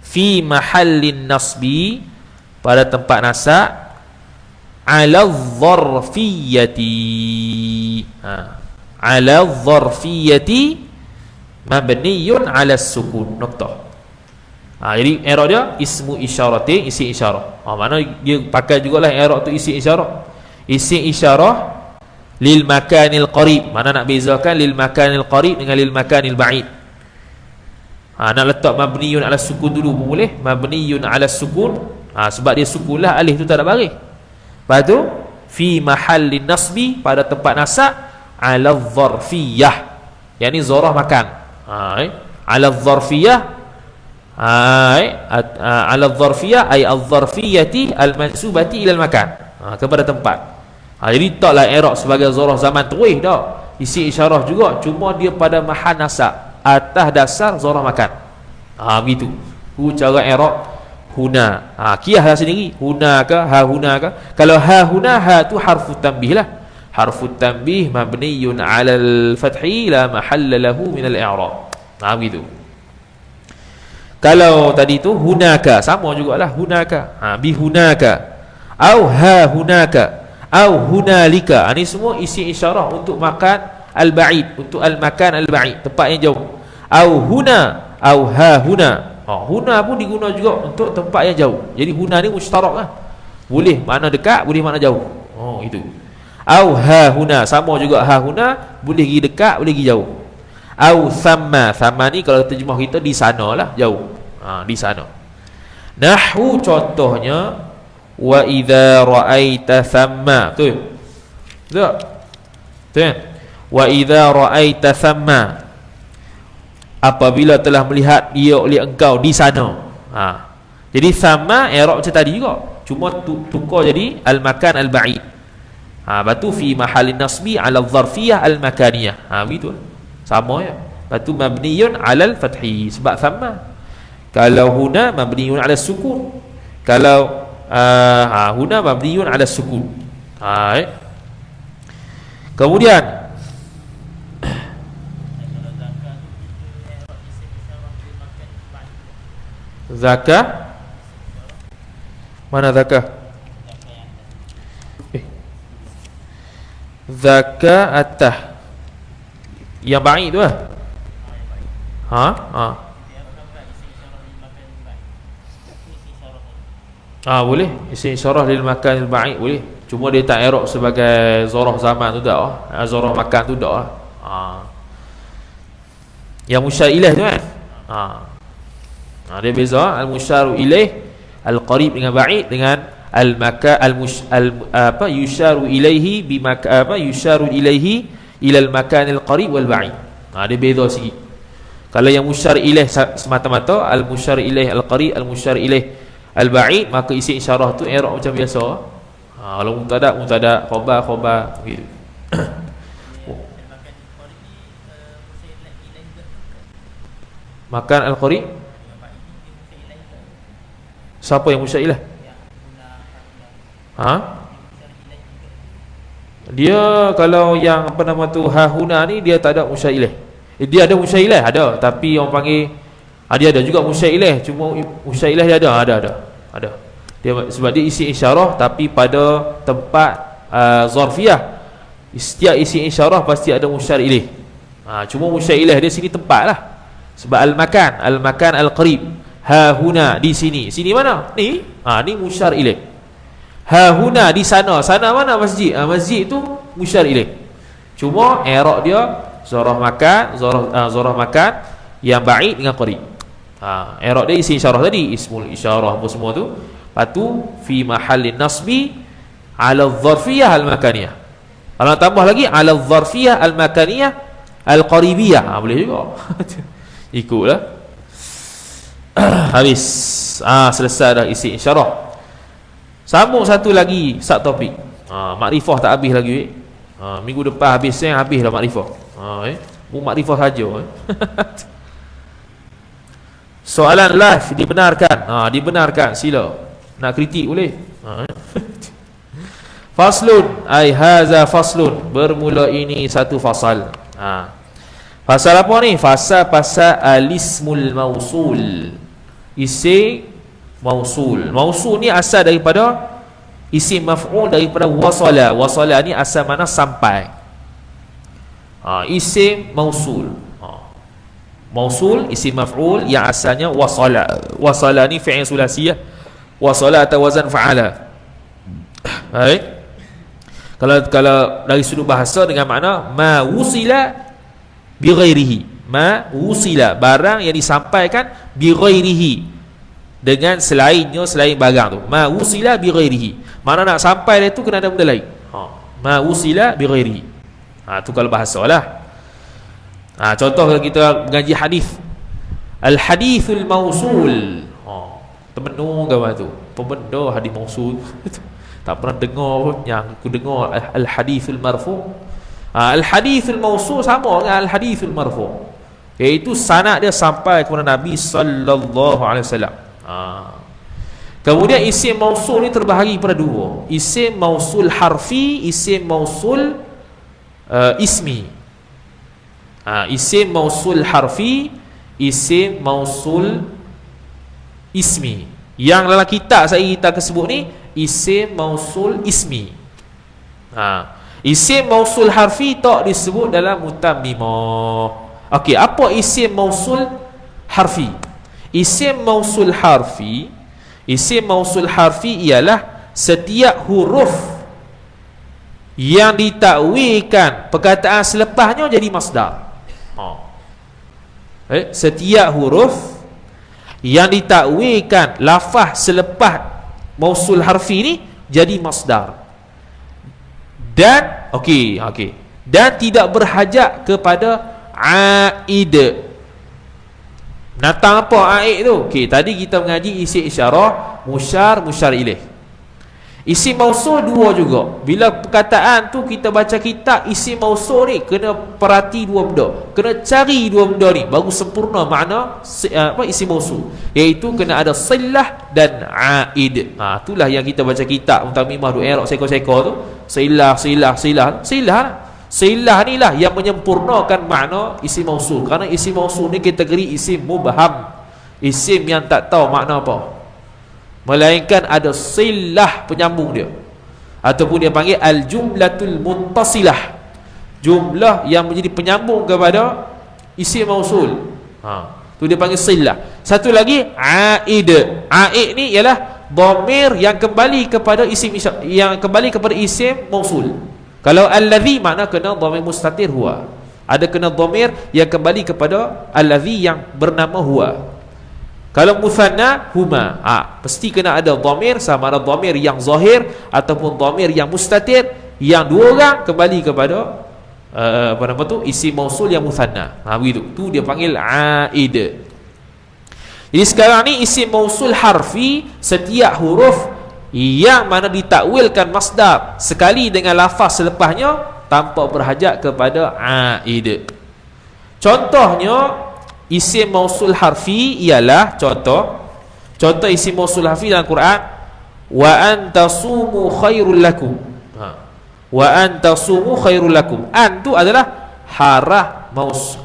Fi mahallin nasbi, pada tempat nasab, ala dharfiyati. Ala dharfiyati mabniyun ala sukun. Noktah. Jadi i'rab dia ismu isyaratin, isi isyarah. Mana dia pakai jugalah i'rab tu isi isyarah. Isi isyarah lil makanil qarib. Mana nak bezakan lil makanil qarib dengan lil makanil ba'id? Nak letak mabniyun ala sukun dulu pun boleh. Mabniyun ala sukun, sebab dia sukun lah, alif tu tak ada baris. Lepas tu fi mahallin nasbi, pada tempat nasab, ala dharfiyah, yang ni zarah makan. Ala dharfiyah, ala dharfiyah ay al-dharfiyati al-mansubati ila al-makan, kepada tempat. Jadi taklah i'rab sebagai zarah zaman terus dah. Isi isyarah juga, cuma dia pada mahal nasab, atas dasar zarah makan. Begitu. Cara i'rab huna. Qiyaslah sendiri. Huna ke, ha huna ke. Kalau ha huna, ha tu harfu tanbih lah. Harfu tanbih mabniyun 'ala al-fathi la mahalla lahu min al-i'rab. Begitu. Kalau tadi tu hunaka, sama jugalah hunaka. Bi hunaka. Au ha hunaka. Au hunalika. Ini semua isi isyarah untuk makan al-ba'id, untuk al-makan al-ba'id, tempat yang jauh. Au huna, au ha huna. Huna pun diguna juga untuk tempat yang jauh. Jadi huna ni mushtarak lah. Boleh mana dekat, boleh mana jauh. Itu. Au ha huna, sama juga ha huna, boleh pergi dekat, boleh pergi jauh. Au thamma, thamma ni kalau terjemah kita di sana lah, jauh. Di sana. Nahwu contohnya wa idza ra'aita thamma. Betul? Betul? Wa idza ra'aita thamma, apabila telah melihat dia oleh engkau di sana. Jadi thamma i'rab macam tadi juga, cuma tukar jadi al-makan al-ba'id. Batu fi mahallin nasbi 'ala dharfiyah al-makaniyah. Begitu. Sama ya. Batu mabniyun 'ala al-fathi, sebab thamma. Kalau huna mabniyun 'ala sukun. Kalau huna mabniyun 'ala sukun. Kemudian zakah Mana zakah? Zakah atah. Yang baik tu lah. Ha? Ha. Boleh. Isim isyarah lil makan al baik boleh. Cuma dia tak i'rab sebagai zarah zaman tu tak. Zarah makan tu tak. Yang musyar ilaih tu kan. Dia beza al musyar ilaih al qarib dengan ba'id dengan al maka yusharu ilaihi bi maka yusharu ilaihi ila al makan al qarib wal ba'id. Dia beza sikit. Kalau yang musyar ilaih semata-mata al musyar ilaih al qarib al musyar ilaih al ba'id, maka isi isyarah tu i'rab macam biasa. Kalau mubtada khabar gitu. Makan al qarib. Siapa yang musyar ilaih? Dia kalau yang apa nama tu hahuna ni dia tak ada musyar ilaih. Dia ada musyar ilaih ada, tapi orang panggil dia ada juga musyar ilaih, cuma musyar ilaih dia ada. Dia sebab dia isi isyarah tapi pada tempat zarfiyah. Setiap isi isyarah pasti ada musyar ilaih. Cuma musyar ilaih dia sini tempatlah. Sebab al-makan al-qarib. Ha huna di sini. Sini mana? Ni. Ni musyar ilaih. Ha huna di sana. Sana mana masjid? Masjid tu musyar ilaih. Cuma i'rab dia zarah makan yang ba'id dengan qarib. I'rab dia isi isyarah tadi, ismul isyarah apa semua tu. Patu fi mahallin nasbi ala dharfiyah al-makaniyah. Kalau tambah lagi ala dharfiyah al-makaniyah al-qaribiyah. Boleh juga. Ikutlah. Habis. Selesai dah isi isyarah. Sambung satu lagi subtopik. Makrifah tak habis lagi. Minggu depan habislah makrifah. Makrifah saja. Soalan live dibenarkan. Dibenarkan, sila. Nak kritik boleh. Faslun, ai haza faslun. Bermula ini satu fasal. Fasal apa ni? Pasal alismul mausul. Isim mausul. Mausul ni asal daripada isim maf'ul daripada wasala. Wasala ni asal mana? Sampai. Isim mausul. Mausul isim maf'ul yang asalnya wasala. Wasala ni fi'il sulasiyah. Wasala atau wazan fa'ala. Baik. Kalau dari sudut bahasa dengan makna ma wusila bi ghairihi. Ma wusila, barang yang disampaikan bi ghairihi, dengan selainnya, selain barang tu. Ma wusila bi ghairihi. Mana nak sampai dia tu kena ada benda lain. Ma wusila bi ghairihi. Tu kalau bahasalah. Contoh kalau kita mengaji hadis. Al hadithul mausul. Temenung gambar tu. Pembenda hadis mausul. Tak pernah dengar pun. Yang aku dengar al hadithul marfu'. Al hadithul mausul sama dengan al hadithul marfu', iaitu sanad dia sampai kepada Nabi sallallahu alaihi wasallam. Kemudian isim mausul ni terbahagi pada dua. Isim mausul harfi, isim mausul ismi. Isim mausul harfi, isim mausul ismi. Yang dalam kitab kita sebut ni isim mausul ismi. Isim mausul harfi tak disebut dalam mutammimah. Okey, apa isim mausul harfi? Isim mausul harfi ialah setiap huruf yang ditakwilkan perkataan selepasnya jadi masdar. Setiap huruf yang ditakwilkan lafaz selepas mausul harfi ni jadi masdar. Dan dan tidak berhajat kepada aid. Datang apa aid tu? Tadi kita mengaji isi isyarah, musyar ilaih. Isi mausul dua juga. Bila perkataan tu kita baca kitab isi mausul ni, kena perhati dua benda. Kena cari dua benda ni baru sempurna makna isi mausul, iaitu kena ada silah dan aid. Itulah yang kita baca kitab mutammimah du i'rab seko-seko tu. Silah ni lah yang menyempurnakan makna isi mausul. Kerana isi mausul ni kategori isim mubham, isim yang tak tahu makna apa. melainkan ada silah penyambung dia, ataupun dia panggil al-jumlatul muttasilah, jumlah yang menjadi penyambung kepada isim mausul. Tu dia panggil silah. Satu lagi aid. Aid ni ialah dhamir yang kembali kepada isim, yang kembali kepada isim mausul. Kalau allazi makna kena dhamir mustatir huwa. Ada kena dhamir yang kembali kepada allazi yang bernama huwa. Kalau muthanna huma, pasti kena ada dhamir, sama ada dhamir yang zahir ataupun dhamir yang mustatir, yang dua orang kembali kepada apa nama tu, isim mausul yang muthanna. Begitu. Tu dia panggil aid. Jadi sekarang ni isim mausul harfi, setiap huruf yang mana ditakwilkan masdar sekali dengan lafaz selepasnya tanpa berhajat kepada aid. Contohnya isim mausul harfi ialah contoh isim mausul harfi dalam Quran, wa antasumu khairul lakum. Wa antasumu khairul lakum. An tu adalah harah mausul.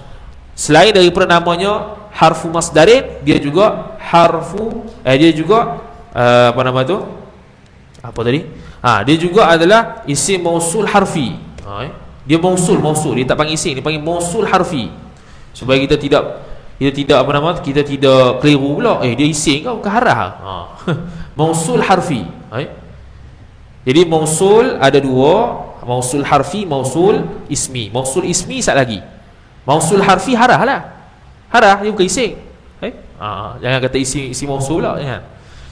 Selain daripada namanya harfu masdarin, dia juga harfu dia juga apa nama tu? Apa tadi? Dia juga adalah isim mausul harfi. Dia mausul, dia tak panggil isim, dia panggil mausul harfi. Supaya kita tidak apa nama, kita tidak keliru pula, dia isim kau bukan harah. Mausul harfi. Jadi mausul ada dua, mausul harfi, mausul ismi. Mausul ismi sat lagi. Mausul harfi harah lah. Harah dia bukan isim. Jangan kata isim mausul lah, jangan.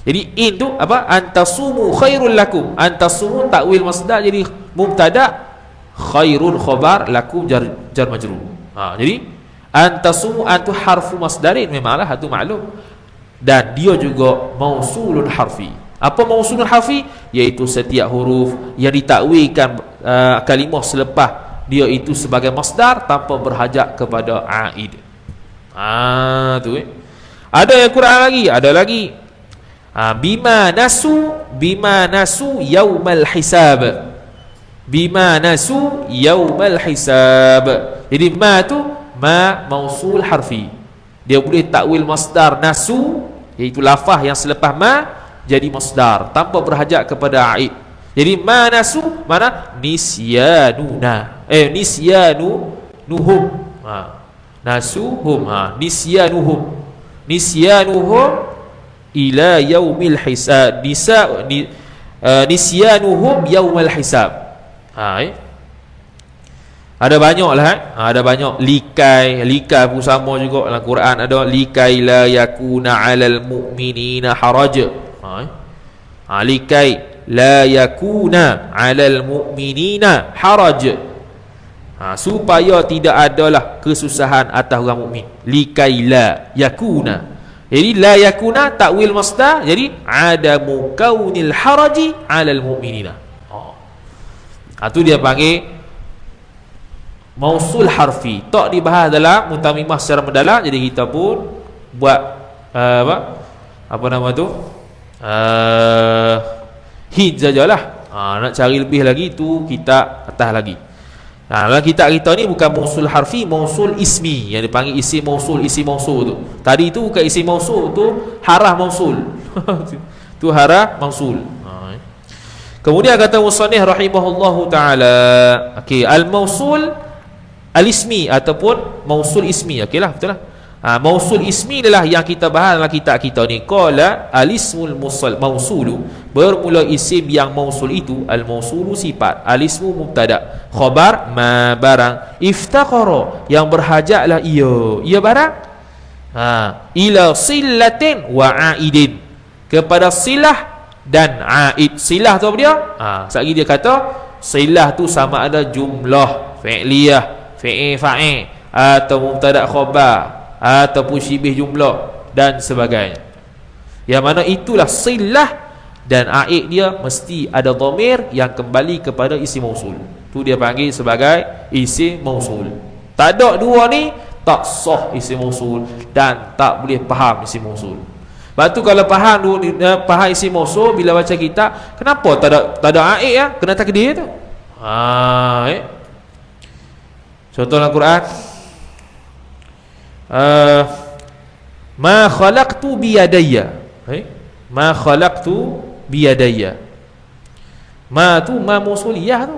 Jadi in tu apa? Antasumu khairul lakum. Antasumu takwil masdar jadi mubtada, khairul khabar, lakum jar majrur. Jadi antasumu antu harfu masdarin, memanglah itu maklum, dan dia juga mausulun harfi. Apa mausulun harfi? Iaitu setiap huruf yang ditakwilkan kalimah selepas dia itu sebagai masdar tanpa berhajat kepada aid. Tu ada yang Quran lagi, ada lagi. Bima nasu yaumal hisab. Bima nasu yaumal hisab. Jadi ma tu ma mausul harfi, dia boleh takwil masdar nasu, iaitu lafaz yang selepas ma jadi masdar tanpa berhajat kepada aid. Jadi ma nasu mana nisyanuna, nisyanuhum, nasuhum, nisyanuhum ila yaumil hisab, nisyanuhum yaumal hisab. Ada banyak lah, ada banyak. Likai pun sama juga dalam Quran, ada likai la yakuna 'alal mu'minina haraj. Likai la yakuna 'alal mu'minina haraj, supaya tidak adalah kesusahan atas orang mukmin. Likai la yakuna, jadi la yakuna takwil masdar, jadi adamu kaunil haraji 'alal mu'minina. Tu dia panggil mausul harfi. Tak dibahas dalam mutamimah secara mendalam, jadi kita pun buat apa nama tu, hint sajalah. Nak cari lebih lagi tu kita atas lagi. Dalam kitab kita ni bukan mausul harfi, mausul ismi, yang dipanggil isim mausul tu. Tadi tu bukan isim mausul, tu harah mausul. Tu harah mausul. Kemudian kata musannif rahimahullahu taala, al-mausul al-ismi ataupun mausul ismi. Okeylah, betul lah. Mausul ismi adalah yang kita bahas dalam kitab kita ni. Qala al-ismul mausulu, bermula isim yang mausul itu, al-mausulu sifat, al-ismu mubtada, khabar ma barang, iftaqara yang berhajatlah ia barang, ila sillatin wa aidin, kepada silah dan aid. Silah tu apa dia? Sekali dia kata silah tu sama ada jumlah fi'liyah, fi'il fa'il, atau mubtada khabar, ataupun syibih jumlah dan sebagainya. Yang mana itulah silah, dan aid dia mesti ada dhamir yang kembali kepada isim mausul. Tu dia panggil sebagai isim mausul. Tak ada dua ni tak sah isim mausul dan tak boleh faham isim mausul. Lepas tu kalau faham isim mausul, bila baca kitab, kenapa tak ada aid ya? Kena takdir tu. Contoh dalam Quran, ma khalaqtu biyadayya. Ma khalaqtu biyadayya. Ma tu ma mausuliyah tu.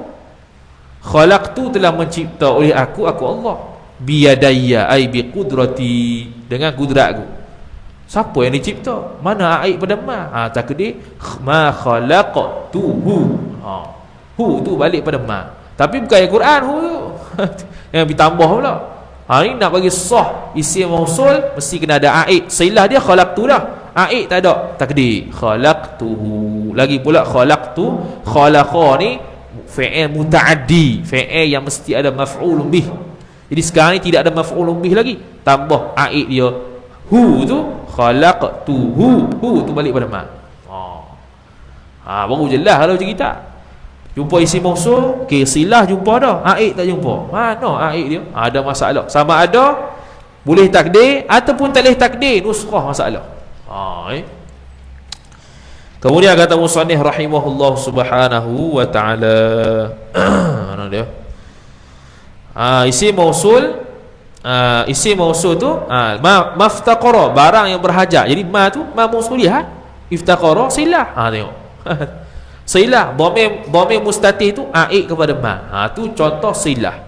Khalaqtu telah mencipta oleh aku Allah. Biyadayya ai biqudrati, dengan kudratku. Siapa yang dicipta? Mana aib pada ma? Takdir ma khalaqtuhu. Hu tu balik pada ma. Tapi bukan ayat Quran hu tu. Yang ditambah pula. Ni nak bagi sah isim mausul mesti kena ada aid. Silah dia khalaqtu dah. Aid tak ada. Takdir khalaqtuhu. Lagi pula khalaqtu, khalaqa ni fi'il muta'addi, fi'il yang mesti ada maf'ulun bih. Jadi sekarang ni tidak ada maf'ulun bih lagi. Tambah aid dia. Hu tu khalaqtuhu. Hu tu balik pada ma. Baru jelas kalau macam kita. Jumpa isim mausul, silah jumpa dah, aid tak jumpa. Mana aid dia? Ada masalah. Sama ada boleh takdir ataupun tak boleh takdir, nuskhah masalah. Kemudian kata musannif rahimahullah subhanahu wa ta'ala, mana dia? Isim mausul, isim mausul tu maftaqara, barang yang berhajat. Jadi ma tu ma mausuliyah, iftaqara silah. Tengok. Silah dhamir mustatih tu aid kepada ma. Tu contoh silah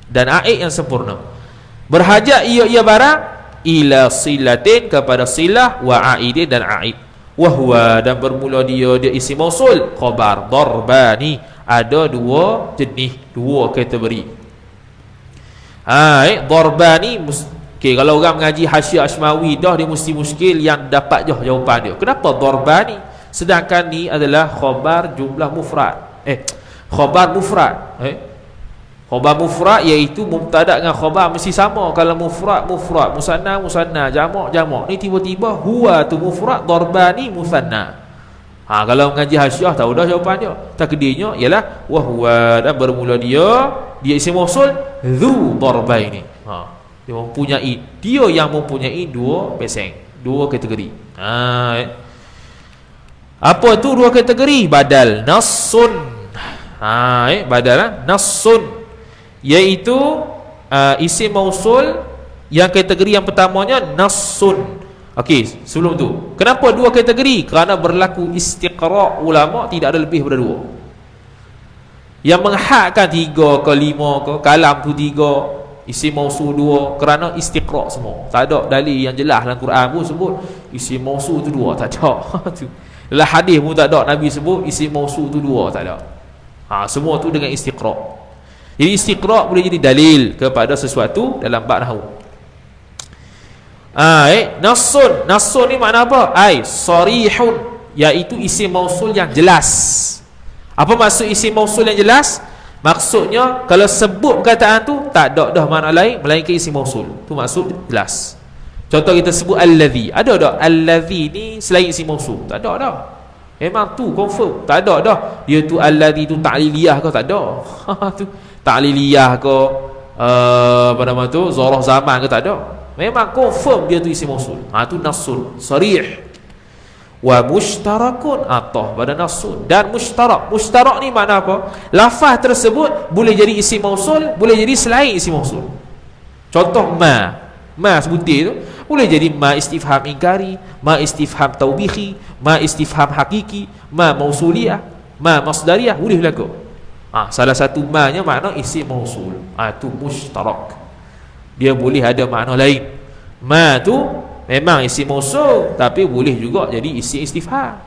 dan aid yang sempurna. Berhajat ia barang ila silatin, kepada silah, wa aidin dan aid. Wa huwa, dan bermula dia isim mausul khabar darbani. Ada dua jenis, dua kategori. Darbani. Kalau orang mengaji Hasyiah Ashmawi dah, dia mesti muskil yang dapat jawapan dia. Kenapa darbani? Sedangkan ni adalah khabar jumlah mufrad. Khabar mufrad. Khabar mufrad iaitu mubtada dengan khabar mesti sama. Kalau mufrad, musanna, jamak. Ni tiba-tiba huwa tu mufrad, darbani musanna. Kalau mengaji Hasyiah tahu dah jawapan dia. Takdirnya ialah wa huwa, dan bermula dia isim mausul dzu darbaini. Dia mempunyai, dia yang mempunyai dua peseng, dua kategori. Apa tu dua kategori? Badal nassun. Badal nassun, iaitu isim mausul yang kategori yang pertamanya nassun. Okey, sebelum tu, kenapa dua kategori? Kerana berlaku istiqra' ulama tidak ada lebih daripada dua. Yang menghadkan 3 ke 5 ke, kalam tu 3, isim mausul 2, kerana istiqra' semua. Tak ada dalil yang jelas dalam Quran pun sebut isim mausul tu 2, tak ada. Dalam hadis pun tak ada Nabi sebut isim mausul tu 2, tak ada. Semua tu dengan istiqra'. Jadi istiqra' boleh jadi dalil kepada sesuatu dalam bab nahwu. Nassun ni makna apa? Sarihun, iaitu isim mausul yang jelas. Apa maksud isim mausul yang jelas? Maksudnya kalau sebut perkataan tu tak ada dah makna lain melainkan isim mausul. Tu maksud jelas. Contoh kita sebut allazi. Ada tak allazi ni selain isim mausul? Tak ada dah. Memang tu confirm. Tak ada dah. Dia tu allazi tu ta'liliyah ke? Tak ada. Tu ta'liliyah ke apa nama tu? Zarah zaman ke? Tak ada. Memang confirm dia tu isim mausul. Tu nassun sarih. Wa mushtarakun, atah pada nassun. Dan mushtarak. Mushtarak ni makna apa? Lafaz tersebut boleh jadi isim mausul, boleh jadi selain isim mausul. Contoh ma sebutir tu boleh jadi ma istifham ingkari, ma istifham taubihi, ma istifham hakiki, ma mausuliyah, ma masdariyah, boleh berlaku. Salah satu ma nya makna isim mausul. Tu mushtarak. Dia boleh ada makna lain. Ma tu memang isim mausul, tapi boleh juga jadi isim istifham.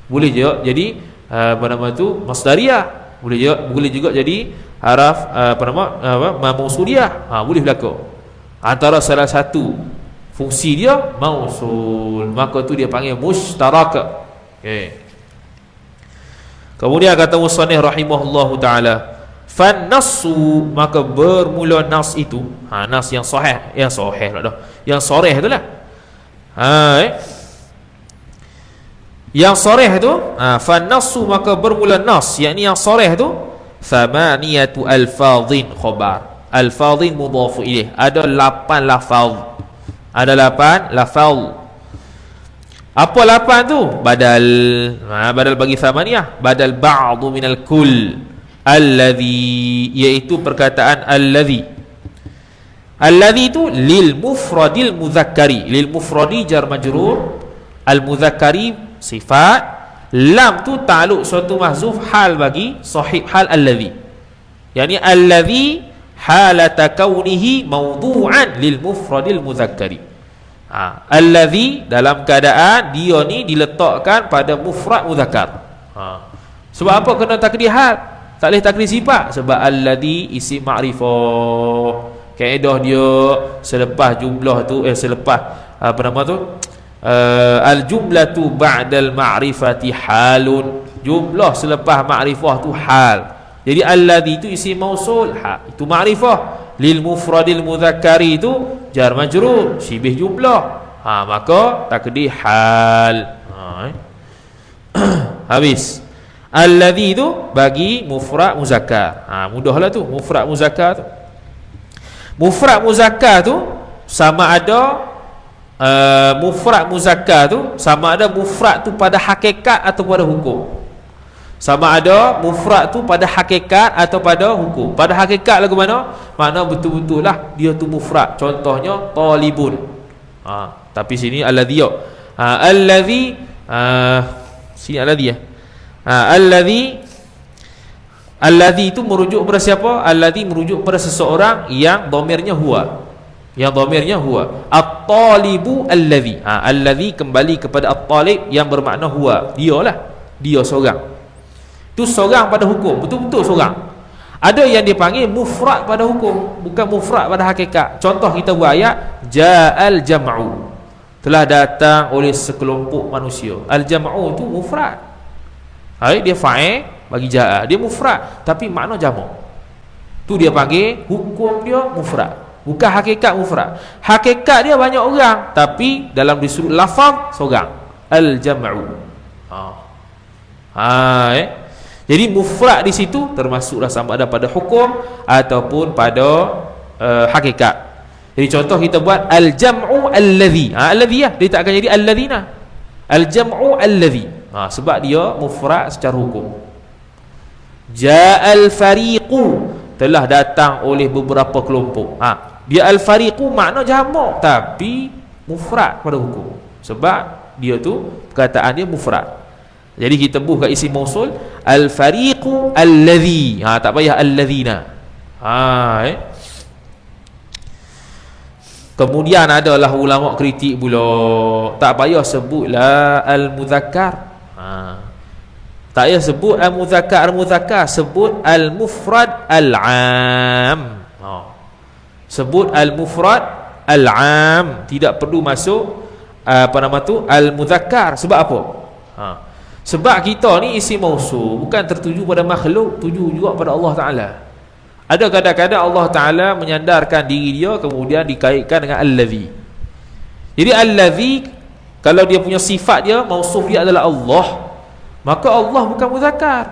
Boleh juga jadi apa nama tu masdariyah. Boleh juga jadi haraf ma mausuliyah. Boleh berlaku. Antara salah satu fungsi dia mausul, maka tu dia panggil mushtarak. Kemudian kata musannif rahimahullahu taala, fan nassu, maka bermula nas itu, nas yang sahih, yang sharih itulah. Yang sharih tu, fan nassu, maka bermula nas, yakni yang sharih tu thamaniyatu alfadhin khabar. Al-fadhin mudhafu ilaih. Ada 8 lafaz. Ada 8 lafaz. Apa 8 tu? Badal. Badal bagi thamaniyah. Badal ba'du minal kull. Alladhi, iaitu perkataan alladhi. Alladhi tu lil mufradil mudzakkari. Lil mufradi jar majrur. Al mudzakkari sifat, lam tu ta'alluq suatu mahzuf hal bagi sahib hal alladhi, yakni alladhi halata kaunihi mawdu'an lil mufradil muzakkari. Alladhi dalam keadaan dia ni diletakkan pada mufrad muzakkar. Sebab apa kena takdir hal? Tak boleh takdir sifat. Sebab alladhi isim ma'rifah. Kaedah dia selepas jumlah tu selepas apa nama tu? Al jumlatu ba'dal ma'rifati halun. Jumlah selepas ma'rifah tu hal. Jadi alladhi itu isim mausul, itu ma'rifah. Lil mufradil mudzakkari itu jar majrur, syibih jumlah. Maka takdir hal. Habis. Alladhi itu bagi mufrad muzakkar. Mudahlah tu mufrad muzakkar tu. Mufrad muzakkar tu sama ada mufrad muzakkar tu sama ada mufrad tu pada hakikat atau pada hukum. Sama ada mufrad tu pada hakikat atau pada hukum. Pada hakikat lagu mana? Mana betul-betul lah dia tu mufrad. Contohnya talibun. Tapi sini alladhi. Alladhi sini alladhi alladhi itu merujuk kepada siapa? Alladhi merujuk kepada seseorang yang dhamirnya huwa. Yang dhamirnya huwa. At-talibu alladhi. Alladhi kembali kepada at-talib yang bermakna huwa. Dialah. Dia seorang. Itu seorang pada hukum, betul-betul seorang. Ada yang dipanggil mufrad pada hukum, bukan mufrad pada hakikat. Contoh kita buat ayat ja'al jam'u, telah datang oleh sekelompok manusia. Al jam'u tu mufrad. Dia fa'il bagi ja'a, dia mufrad tapi makna jamak. Tu dia panggil hukum dia mufrad, bukan hakikat mufrad. Hakikat dia banyak orang tapi dalam disebut lafaz seorang. Al jam'u. Jadi mufrad di situ termasuklah sama ada pada hukum ataupun pada hakikat. Jadi contoh kita buat al-jam'u alladhi. Alladhi dia tak akan jadi alladhina. Al-jam'u alladhi. Sebab dia mufrad secara hukum. Ja'al fariqu, telah datang oleh beberapa kelompok. Dia al-fariqu makna jamak tapi mufrad pada hukum. Sebab dia tu perkataan dia mufrad. Jadi kita buh kat isim mausul al-fariqu alladhi. Tak payah alladhina. Kemudian adalah ulama kritik pula, tak payah sebutlah al-muzakkar. Tak payah sebut al-muzakkar, sebut al-mufrad al-am. Sebut al-mufrad al-am, tidak perlu masuk al-muzakkar. Sebab apa? Sebab kita ni isim mausul bukan tertuju pada makhluk, tuju juga pada Allah Ta'ala. Ada kadang-kadang Allah Ta'ala menyandarkan diri dia kemudian dikaitkan dengan alladhi. Jadi alladhi, kalau dia punya sifat dia, mausuf dia adalah Allah, maka Allah bukan muzakkar.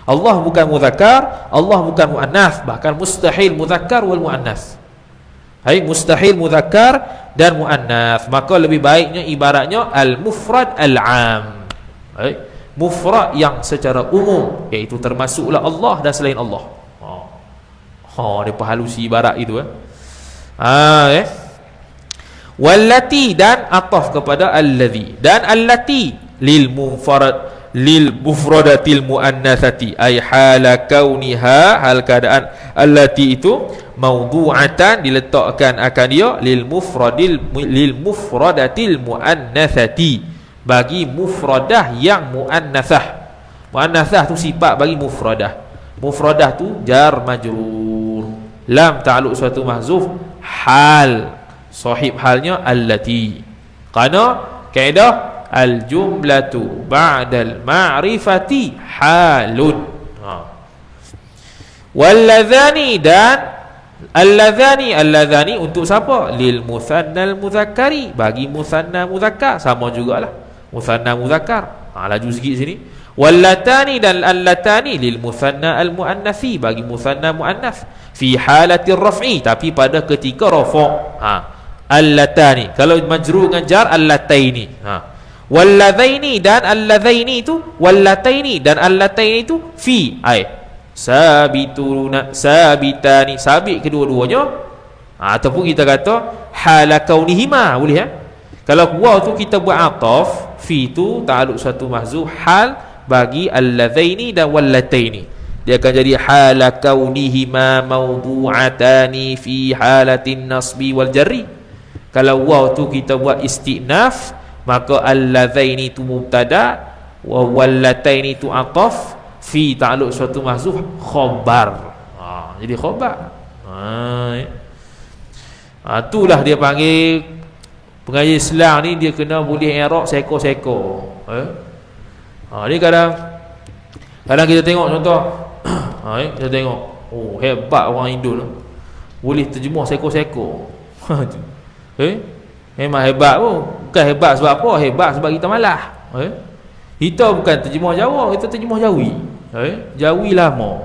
Allah bukan muzakkar, Allah bukan muannas, bahkan mustahil muzakkar wal muannas. Mustahil muzakkar dan muannas. Maka lebih baiknya ibaratnya al-mufrad al-am. Mufrad yang secara umum, iaitu termasuklah Allah dan selain Allah. Dia halusi ibarat itu. Wallati, dan ataf kepada alladhi. Dan allati lil mufradatil muannatsati, ay hala kauniha, hal keadaan allati itu mawdu'atan, diletakkan akan dia lil mufradatil muannatsati, bagi mufradah yang muannatsah. Muannatsah tu sifat bagi mufradah. Mufradah tu jar majrur, lam ta'alluq suatu mahzuf, hal sahib halnya allati. Kerana kaedah al jumlatu ba'dal ma'rifati halun. Walladzani, dan alladzani untuk siapa? Lil muthannal muzakkari, bagi muthanna muzakkar. Sama jugalah muthanna muzakkar. Laju sikit sini. Wallatani, dan allatani lil muthanna al muannatsi, bagi muthanna muannas. Fi halati raf'i, tapi pada ketika rafa'. Allatani, kalau majrur dengan jar allataini. Walladzaini, dan alladzaini itu, wallataini dan allataini itu fi sabituna, sabitani, sabit kedua-duanya. Ataupun kita kata hala kaunihima, boleh Kalau waw tu kita buat ataf Fi tu ta'alluq satu mahzuf hal bagi alladzaini dan wallataini. Dia akan jadi hala kaunihima mawdu'atani fi halatin nasbi wal jarri. Kalau waw tu kita buat istinaf, maka alladzaini tu mubtada wa wallataini tu ataf, fi ta'alluq suatu mahzuf khabar. Jadi khabar. Itulah dia panggil pengaji Islam ni, dia kena boleh i'rab seko-seko. Ni kadang kita tengok contoh, kita tengok, oh hebat orang Indo tu, boleh terjemah seko-seko. Memang hebat pun. Bukan hebat sebab apa? Hebat sebab kita malah. Kita bukan terjemah Jawa, kita terjemah Jawi. Jawi lama.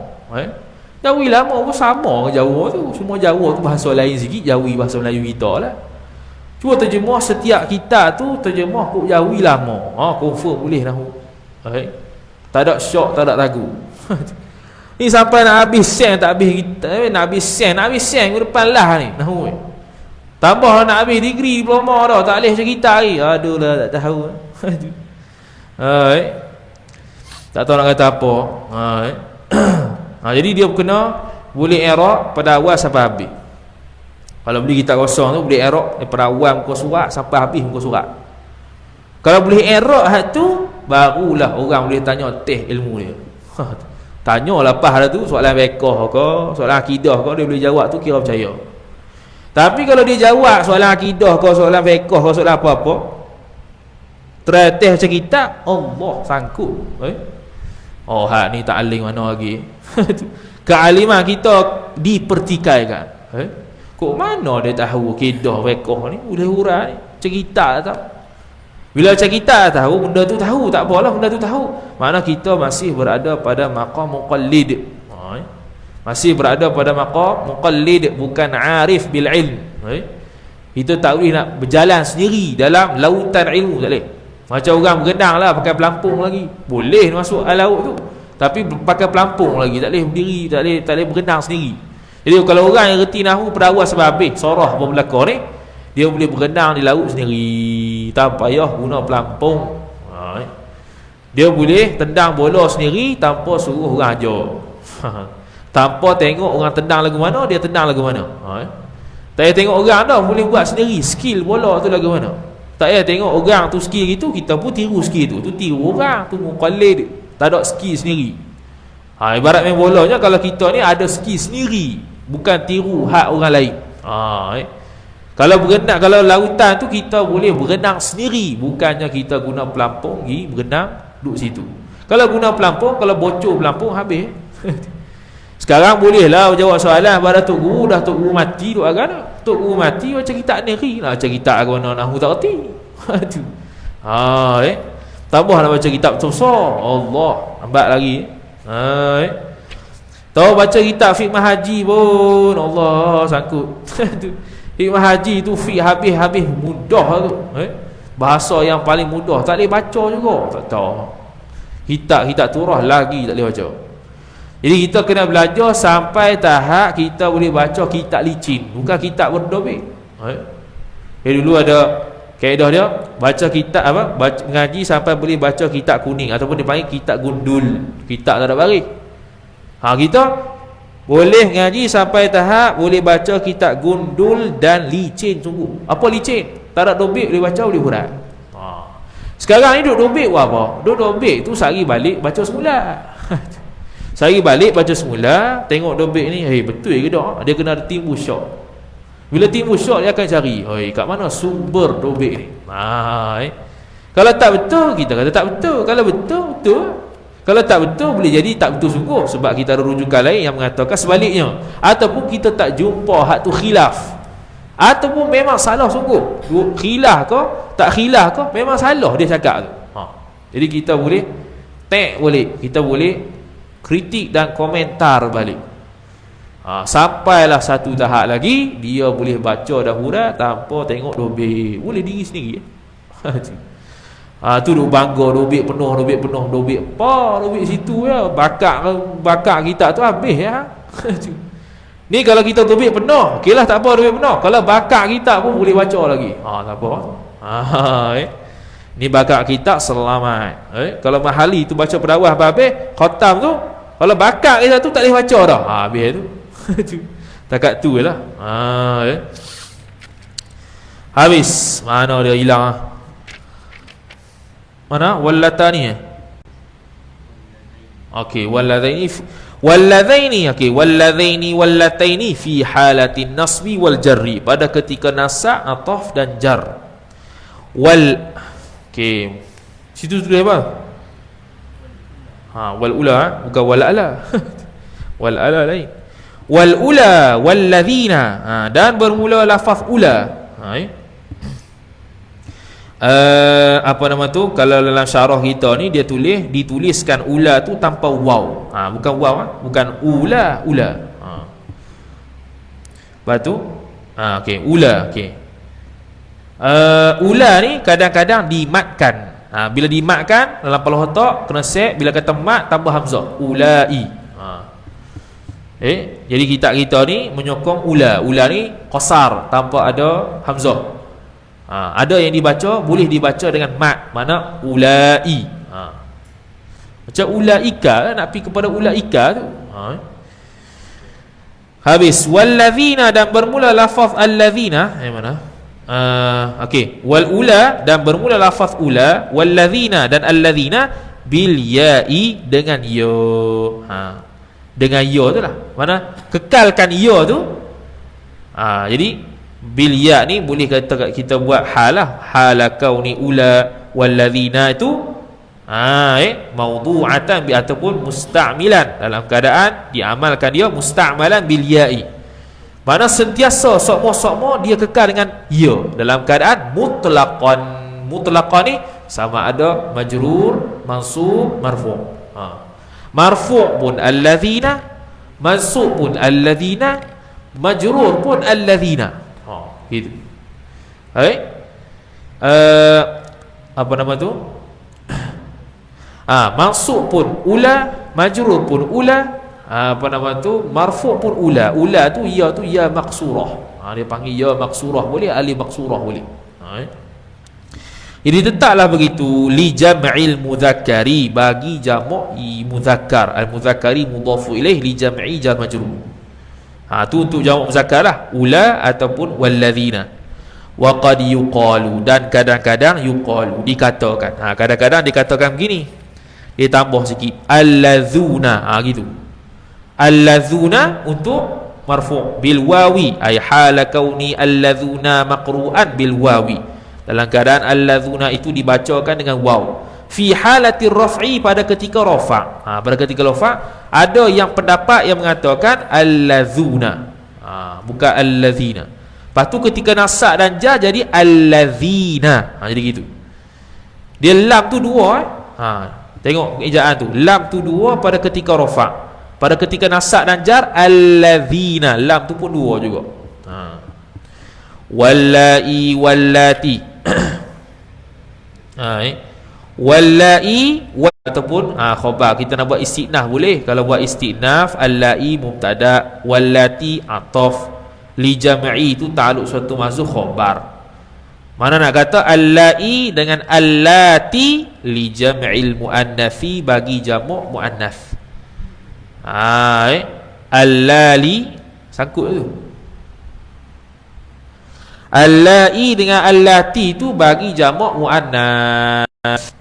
Jawi lama pun sama ke Jawa tu. Semua Jawa tu bahasa lain sikit, Jawi bahasa Melayu kita lah. Cuba terjemah setiap kitab tu, terjemah kok Jawi lama. Confirm boleh dah. Tak ada syok, tak ada lagu. Ni sampai nak habis sen, tak habis kita. Nak habis sen ke depan lah ni. Tambah nak habis degree diploma dah, tak boleh macam kita lagi. Aduh lah, tak tahu. Tak tahu nak kata apa. Jadi dia kena boleh i'rab pada awal sampai habis. Kalau beli kitab kosong tu boleh i'rab daripada awal muka surat sampai habis muka surat. Kalau boleh i'rab hak tu, barulah orang boleh tanya teh ilmu dia. Tanya lepas dah tu soalan fiqh ke, soalan akidah ke, dia boleh jawab tu kira percaya. Tapi kalau dia jawab soalan akidah ke, soalan fiqh ke, soalan apa-apa, teratih macam kitab, Allah sangkut. Hak ni ta'lim mana lagi? Kealiman kita dipertikaikan. Kok mana dia tahu kidah fiqh ni boleh hurai ni? Macam kitab tak tahu. Bila macam kita tahu benda tu tahu, tak apalah benda tu tahu. Mana kita masih berada pada maqam muqallid. Masih berada pada maqam muqallid, bukan arif bil ilm. Kita tak boleh nak berjalan sendiri dalam lautan ilmu, tak boleh. Macam orang berenang lah pakai pelampung lagi. Boleh masuk laut tu, tapi pakai pelampung lagi, tak boleh berdiri, tak boleh berenang sendiri. Jadi kalau orang yang reti nahwu pada awal sampai habis, sorah apa berlaku ni, dia boleh berenang di laut sendiri tanpa payah guna pelampung. Dia boleh tendang bola sendiri tanpa suruh orang ajar. Tanpa tengok orang tendang lagu mana, dia tendang lagu mana. Tak payah tengok orang dah, boleh buat sendiri skill bola tu lagu mana. Tak payah tengok orang tu skill gitu, kita pun tiru skill tu. Tu tiru orang tu muqallid, tak ada skill sendiri. Ibarat main bolanya, kalau kita ni ada skill sendiri, bukan tiru hak orang lain. Kalau berenang, kalau lautan tu kita boleh berenang sendiri, bukannya kita guna pelampung pergi berenang duduk situ. Kalau guna pelampung, kalau bocor pelampung habis. Sekarang bolehlah jawab soalan pada Tok Guru, dah Tok Guru mati duk agak. Tok Guru mati macam kita negeri lah, macam kita agak mana nahwu tak reti. Tambah nak baca kitab besar, Allah lambat lagi. Tahu baca kitab fiqh haji pun, Allah sangkut. Fiqh haji tu fiqh habis mudah tu. Bahasa yang paling mudah tak boleh baca juga, tak tahu. Kitab turah lagi tak boleh baca. Jadi kita kena belajar sampai tahap kita boleh baca kitab licin, bukan kitab berdobek. Jadi dulu ada kaedah dia, baca kitab apa? Ngaji sampai boleh baca kitab kuning, ataupun dipanggil kitab gundul, kitab tak ada baris. Kita boleh ngaji sampai tahap boleh baca kitab gundul dan licin sungguh. Apa licin? Tak ada dobek boleh baca, boleh hurai. Sekarang ni duduk dobek apa? Duduk dobek tu sehari balik baca semula. Sehari balik baca semula, tengok dobek ni, betul ke tak? Dia kena ada timbul syok. Bila timbul syok dia akan cari, kat mana sumber dobek ni? Kalau tak betul, kita kata tak betul. Kalau betul, betul. Kalau tak betul, boleh jadi tak betul sungguh, sebab kita ada rujukan lain yang mengatakan sebaliknya. Ataupun kita tak jumpa hak tu khilaf, ataupun memang salah sungguh. Khilaf ke tak khilaf ke, memang salah dia cakap tu. Jadi kita boleh tag balik, kita boleh kritik dan komentar balik. Sampailah satu tahap lagi dia boleh baca dah hurai tanpa tengok dobek, boleh diri sendiri. Tu duk bangga dobek penuh apa dobek situ ya, bakar kita tu habis ya. Ni kalau kita dobek penuh, okeylah tak apa dobek penuh. Kalau bakar kita pun boleh baca lagi. Tak apa. Ni bakar kitab selamat. Kalau mahali tu baca pedawah habis, khatam tu, kalau bakar kita tu tak boleh baca dah. Habis tu. Takat tu lah. Habis. Mana dia hilang? Mana? Wallatani. Okey, walladzaini okey, wallataini fi halatin nasbi wal jarri, pada ketika nasab, ataf dan jar. Okey, situ tulis apa? Wal ula, bukan wal ala. Wal ala lain. Wal ula walladzina, dan bermula lafaz ula. Apa nama tu, kalau dalam syarah kita ni dia dituliskan ula tu tanpa waw. Bukan waw, bukan ula. Lepas tu okey, ula. Okey, ula ni kadang-kadang dimatkan. Bila dimatkan dalam pala otak kena set, bila kata mat tambah hamzah, ulai. Jadi kita ni menyokong ula. Ula ni qasar tanpa ada hamzah. Ada yang dibaca, boleh dibaca dengan mat, mana ulai. Macam ulaika, nak pergi kepada ulaika tu. Habis walladzina, dan bermula lafaz alladzina. Mana? Okey, wal ula, dan bermula lafaz ula, walladzina dan alladzina bil ya'i, dengan ya. Dengan ya tu lah. Mana? Kekalkan ya tu. Jadi bil ya ni boleh kata kita buat hal lah. Hala kauni ula walladzina itu mawdu'atan bi, ataupun musta'milan, dalam keadaan diamalkan dia musta'malan bil ya'i, mana sentiasa sokmo dia kekal dengan ya dalam keadaan mutlaqan. Mutlaqan ni sama ada majrur, mansub, marfu'. Marfu' pun alladzina, mansub pun alladzina, majrur pun alladzina. Gitu. Apa nama tu? Mansub pun ula, majrur pun ula, apa nama tu, marfu' pun ula. Ula tu ya maksurah. Dia panggil ya maksurah boleh, alif maksurah boleh. Jadi tetaplah begitu, li jam'il mudzakkari, bagi jamak mudzakkar. Al mudzakkari mudhafu ilaih, li jam'i jar majrur. Tu untuk jamak muzakkar lah, ula ataupun walladzina. Wa qad yuqalu, dan kadang-kadang yuqalu, dikatakan. Kadang-kadang dikatakan begini, dia tambah sikit, alladzuna. Gitu. Alladzuna untuk marfu' bil wawi, ay hala kauni alladzuna maqru'an bil wawi, dalam keadaan alladzuna itu dibacakan dengan waw. Fi halatir raf'i, pada ketika rafa'. Pada ketika rafa' ada yang pendapat yang mengatakan alladzuna, bukan alladzina. Lepas tu ketika nasab dan jar jadi alladzina. Jadi gitu. Dia lam tu dua. Tengok ejaan tu, lam tu dua pada ketika rafa'. Pada ketika nasab dan jar alladzina, lam tu pun dua juga. Wallai wallati. Wallai ataupun khabar, kita nak buat istinaf boleh. Kalau buat istinaf, allai mubtada, wallati ataf, li jam'i itu ta'alluq suatu mazhuf khabar. Mana nak kata allai dengan allati, li jam'il muannatsi, bagi jamak muannats. Allali sangkut tu. Allai dengan allati tu bagi jamak muannats.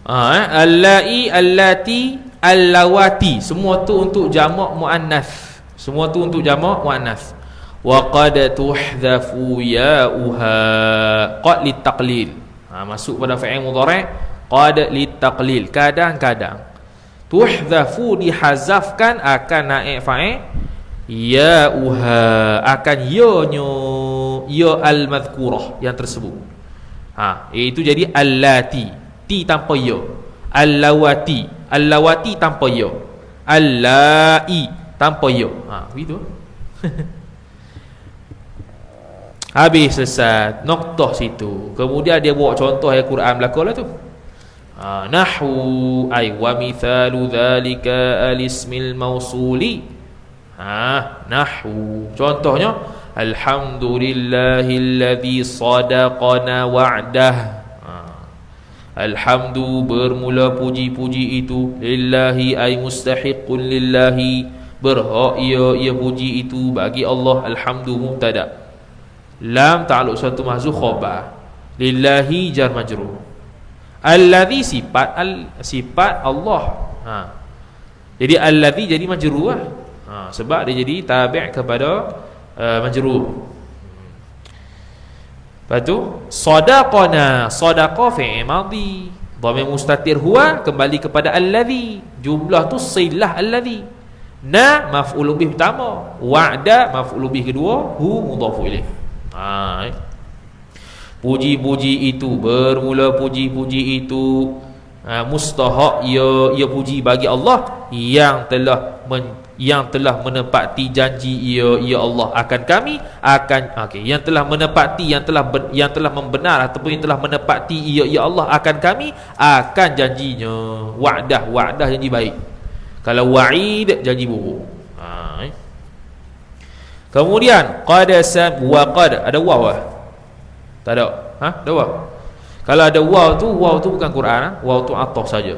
Allai, allati, allawati, semua tu untuk jamak muannats. Semua tu untuk jamak muannats. Wa qad tuhdhafu ya'uha, qad litaqlil. Masuk pada fa'il mudhari', qad litaqlil. Kadang-kadang tuhdhafu, dihazafkan, akan naik fa'il, ya'uha, akan ya-nya, ya al-madhkurah yang tersebut. Iaitu jadi allati, ti tanpa ya, allawati, allawati tanpa ya, allai tanpa ya. Begitu. Habis selesai noktah situ. Kemudian dia bawa contoh ayat Quran belaka lah tu. Nahwu ay wa mithalu dzalika al-ismil mausuli. Nahwu, contohnya Alhamdulillahilladzi sadaqana wa'dah. Alhamdu bermula puji-puji itu, lillahi ay mustahiqun lillahi, berhak ia puji itu bagi Allah. Alhamdu mubtada, lam ta'alluq suatu mahzuf khabar, lillahi jar majrur, alladzi sifat Allah. Jadi alladzi jadi majrur lah. Sebab dia jadi tabi' kepada majrur. Lepas tu sadaqana, sadaqa fi'il madhi, dhamir mustatir huwa kembali kepada alladhi, jumlah tu silah alladhi, na maf'ul bih pertama, wa'da maf'ul bih kedua, hu mudhafu ilaih. Puji-puji itu, bermula puji-puji itu, mustahak ia puji bagi Allah yang telah menepati janji ia Allah akan kami, yang telah menepati, yang telah membenar ataupun yang telah menepati ia Allah akan kami akan janjinya. Wa'dah janji baik. Kalau wa'id janji buruk. Kemudian qad wa qad, ada waw ah? Tak ada. Ada waw. Kalau ada waw tu bukan Quran, waw tu ataf saja.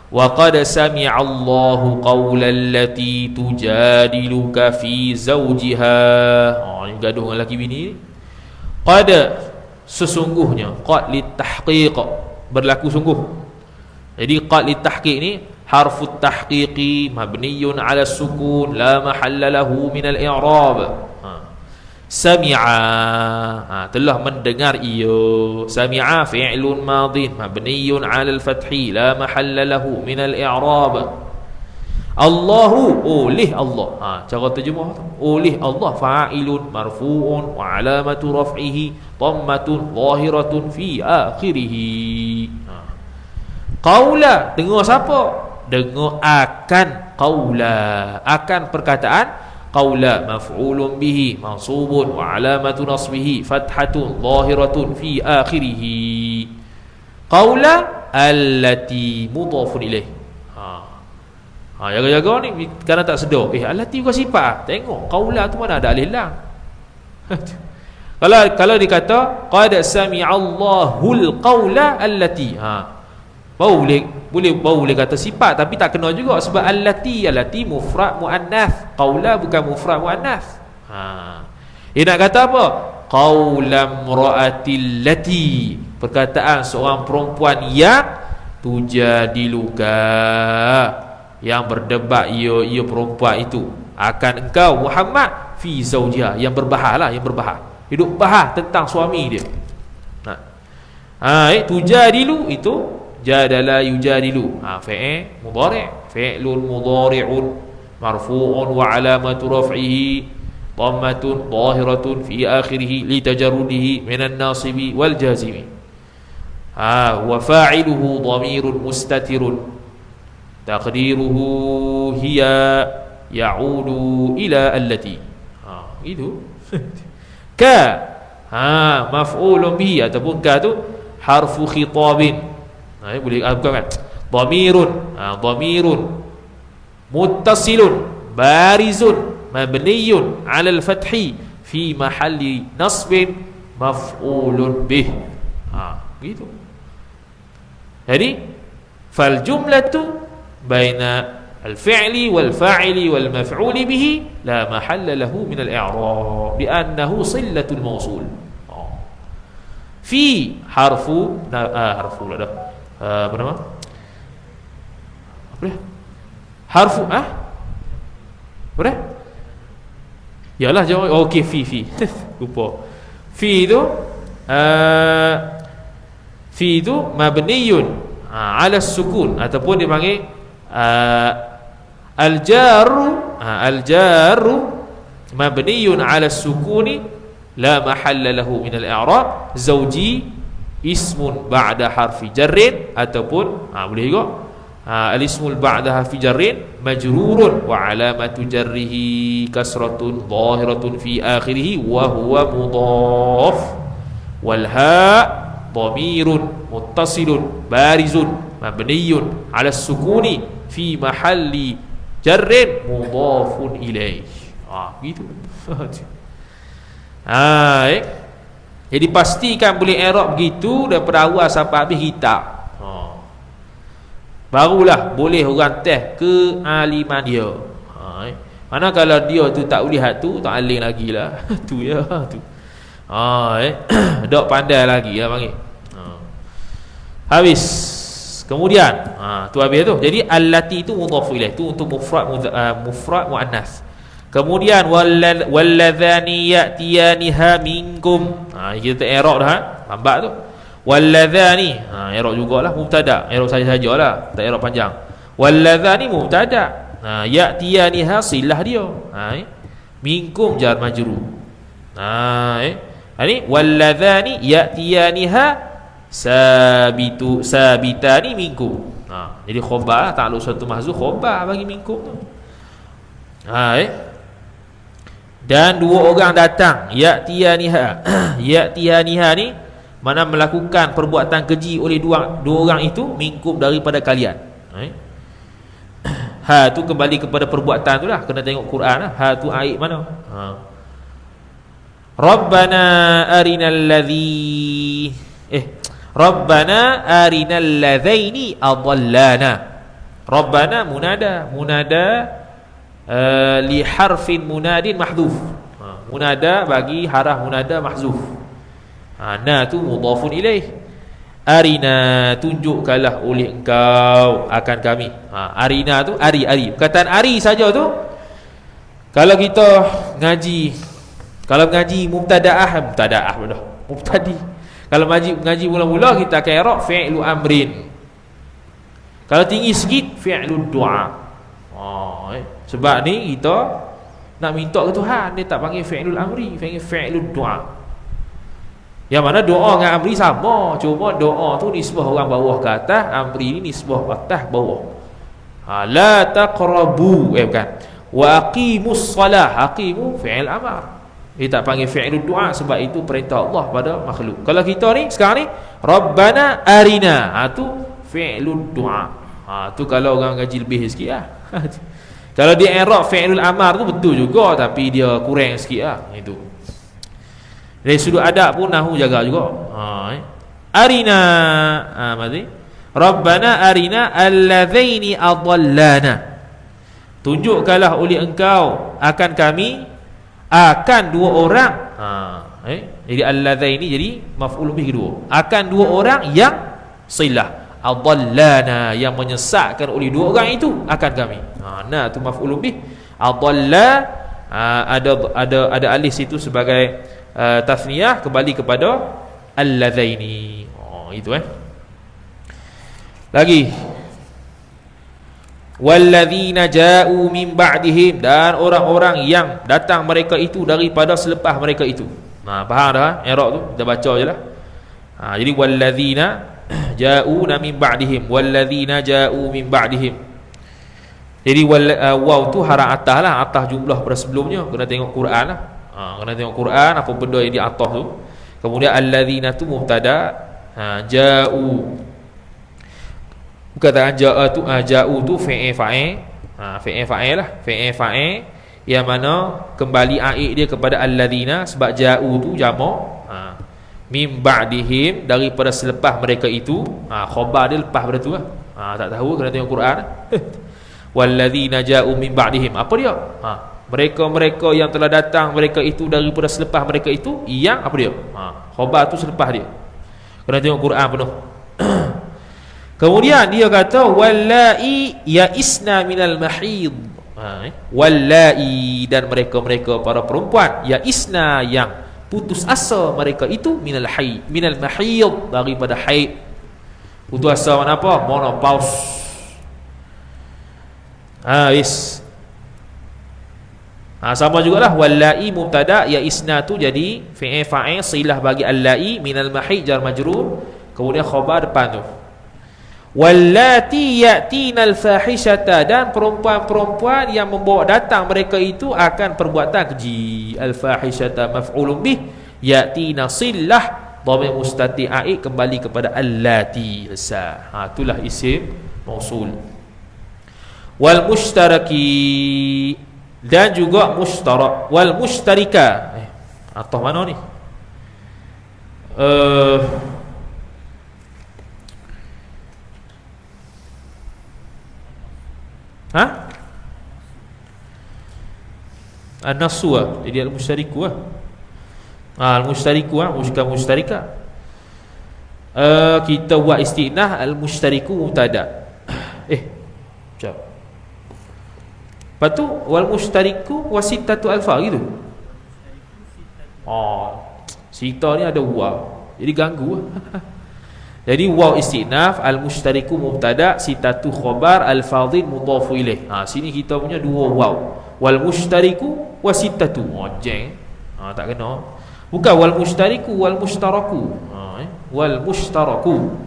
Wa qad sami'a Allahu qawlan allati tujadiluka fi zawjiha. Ni gaduh dengan laki bini ni. Qad, sesungguhnya, qad litahqiq, berlaku sungguh. Jadi qad litahqiq ni harfu tahqiqi mabniyun 'ala sukun la mahalla lahu min al-i'rab. Sami'a, telah mendengar ia. Sami'a fi'lun madin mabniyun 'ala al-fathi la mahalla lahu min al-i'rab. Allahu, oleh Allah. Cara terjemah tu, oleh Allah, fa'ilun marfu'un wa 'alamatu raf'ihi dhammatun zahiratun fi akhirih. Qaula, dengar siapa? Dengar akan qaula, akan perkataan. Qaula maf'ulun bihi mansubun wa alamatu nasbihi fathatun zahiratun fi akhirih. Qaula allati mudhafun ilaih. Jaga-jaga ni kerana tak sedar. Allati bukan sifat. Tengok qaula tu mana ada alif lam. Kalau dikata qad sami'allahul qaula allati, boleh kata sifat tapi tak kena juga sebab allati mufrad muannas, qaula bukan mufrad muannas. Dia nak kata apa? Qaulam ra'atil lati, perkataan seorang perempuan yang tujadiluka, yang berdebat ia perempuan itu akan engkau Muhammad fi zaujiha, yang berbahas, hidup bahas tentang suami dia. Tujadilu itu jadala yujadilu, fi'il mudhari', fi'lun mudhari'un marfu'un wa alamatu raf'ihi dhammatun zahiratun fi akhirih li tajarrudihi minan nasibi wal jazimi. Wa fa'iluhu dhamirun mustatirun taqdiruhu hiya ya'udu ila allati. Itu ka, maf'ulun bihi ataupun ka tu harfu khitabin. Boleh bukan kan? Dhamirun muttasilun barizun mabniyun 'ala al-fathi fi mahalli nasbin maf'ulun bih. Gitu. Jadi fal jumlatu baina al-fi'li wal fa'ili wal maf'uli bihi la mahalla lahu min al-i'rab bi annahu silatul mawsul. Fi harfu dah. Apa nama? Apa dia? Harfu apa dia? Yalah jawab. Okey, fi. Lupa. Fi itu mabniyun 'ala sukun ataupun dipanggil al-jarru mabniyun 'ala sukuni la mahalla lahu min al-i'rab. Zauji ismun ba'da harfi jarrin ataupun boleh juga al-ismul ba'da harfi jarrin majrurun wa alamatu jarrihi kasratun zahiratun fi akhirih wa huwa mudhaf wal ha dhamirun muttasilun barizun mabniyun 'ala sukuni fi mahalli jarrin mudhafun ilaih. Gitu. Jadi pastikan boleh i'rab begitu daripada awal sampai habis kitab. Barulah boleh orang test kealiman dia. Mana kalau dia tu tak boleh tu, tak aling lagi lah. Tu ya tu. Dok pandai lagi lah panggil. Habis. Kemudian tu habis tu. Jadi allati tu mudhaf ilaih, tu untuk mufrad muannas. Kemudian walladzani ya'tiyaniha minkum. Kita i'rab dah, lambat tu. Walladzani, i'rab jugalah mubtada, i'rab saja-sajalah, tak i'rab panjang. Walladzani mubtada, ya'tiyaniha silah dia. Minkum jar majrur. Ini walladzani ya'tiyaniha sabitani minkum. Jadi khabar ta'alluq satu mahzuf, khabar bagi minkum tu. Dan dua orang datang, ya'tiyaniha. Ya'tiyaniha ni mana melakukan perbuatan keji oleh dua orang itu, minkum daripada kalian. Tu kembali kepada perbuatan tu lah, kena tengok Quran lah. Tu ayat mana? Rabbana arinal ladzi Rabbana arinal ladzaini adallana. Rabbana munada li harfin munadin mahdhuf. Munada bagi haraf munada mahzuf. Na tu mudhafun ilaih. Arina, tunjukkanlah oleh engkau akan kami. Arina tu ari. Perkataan ari saja tu, kalau kita ngaji, mubtadaah dah mubtadi. Kalau ngaji mula-mula kita akan i'rab fi'lu amrin. Kalau tinggi sikit fi'lu du'a. Sebab ni kita nak minta ke Tuhan, dia tak panggil fi'lul amri, panggil fi'lul du'a. Yang mana doa dengan amri sama, cuma doa tu nisbah orang bawah ke atas, amri ni nisbah atas bawah. La taqrabu, bukan. Wa aqimus salah, aqimu fi'il amar. Dia tak panggil fi'lul du'a sebab itu perintah Allah pada makhluk. Kalau kita ni sekarang ni Rabbana arina, tu fi'lul du'a. Tu kalau orang gaji lebih sikit lah. Kalau dia i'rab fi'lul amar tu betul juga, tapi dia kurang sikit lah. Itu dari sudut adab pun nahu jaga juga. Arina, maksudnya Rabbana arina alladzaini adallana. Tunjukkanlah oleh engkau akan kami akan dua orang. Jadi alladzaini jadi maf'ul bih kedua, akan dua orang yang silah adallana, yang menyesatkan oleh dua orang itu akan kami. Nah tu maf'ul bih. Adalla ada alif situ sebagai tasniyah, kembali kepada alladzaini. Itu lagi walladzina ja'u min ba'dihim, dan orang-orang yang datang mereka itu daripada selepas mereka itu. Faham dah i'rab tu, kita baca jelah. Jadi walladzina ja'una min ba'dihim, walladzina ja'u min ba'dihim. Jadi waw tu harap atas lah, atas jumlah pada sebelumnya. Kena tengok Quran lah. Kena tengok Quran apa benda yang di atas tu. Kemudian alladzina tu mubtada, ja'u. Perkataan ja'a tu ja'u tu fi'il fa'il. Fi'il fa'il lah, fi'il fa'il yang mana kembali aid dia kepada alladzina sebab ja'u tu jamak. Min ba'dihim, daripada selepas mereka itu. Khabar dia lepas pada tu lah. Tak tahu, kena tengok Quran. Walladzina ja'u min ba'dihim, apa dia? Mereka-mereka yang telah datang mereka itu daripada selepas mereka itu, yang apa dia? Khabar tu selepas dia. Kena tengok Quran penuh. Kemudian dia kata wallai ya'isna minal mahid. Wallai, dan mereka-mereka para perempuan, ya'isna, yang putus asa mereka itu, minal mahid, daripada haid. Putus asa mana apa? Menopause. Sama jugalah wallai mubtada, ya'isna tu jadi fi'il fa'il silah bagi allai, minal mahid jar majrur, kemudian khabar depan tu. Wallati ya'tinal fahishata, dan perempuan-perempuan yang membawa datang mereka itu akan perbuatan keji. Al fahishata maf'ulun bih, ya'tina silah dhamir mustati'ai, kembali kepada allati. Itulah isim mausul. Wal mushtaraki, dan juga mushtarak. Wal mushtarika, Atau mana ni? An-nasu lah. Jadi al-mushtariku lah. Al-mushtariku lah, bukan mushtarika. Kita buat istinah al-mushtariku mubtada. Sekejap. Lepas tu wal mushtariku wasitatu alfa gitu. Sita ni ada waw, jadi ganggu. Jadi waw istinaf, al-mushtariku mubtada, sitatu khabar, al-fadhil mudhafu ilaih. Sini kita punya dua waw. Wal mushtariku wasitatu. Jeng. Tak kena. Bukan wal mushtariku wal mushtaraku. Wal mushtaraku.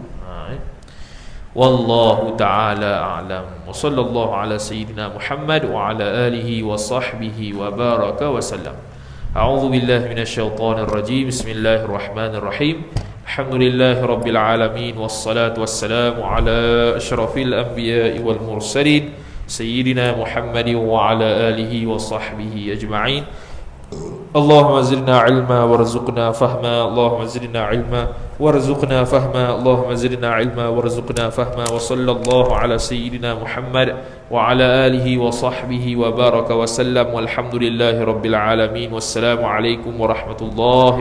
Wallahu ta'ala a'lam. Wa sallallahu ala sayyidina Muhammad wa ala alihi wa sahbihi wa baraka wa sallam. A'udzu billahi minasyaitonir rajim. Bismillahirrahmanirrahim. Alhamdulillahi rabbil alamin, wassalatu wassalamu ala asyrafil anbiya'i wal mursalin sayyidina Muhammadin wa ala alihi wa sahbihi ajma'in. Allahumma zidna ilma warzuqna fahma. Allahumma zidna ilma warzuqna fahma. Allahumma zidna ilma warzuqna fahma. Wa sallallahu ala sayyidina Muhammad wa ala alihi wa sahbihi wa baraka wa sallam. Walhamdulillahi rabbil alamin. Wassalamu alaikum warahmatullahi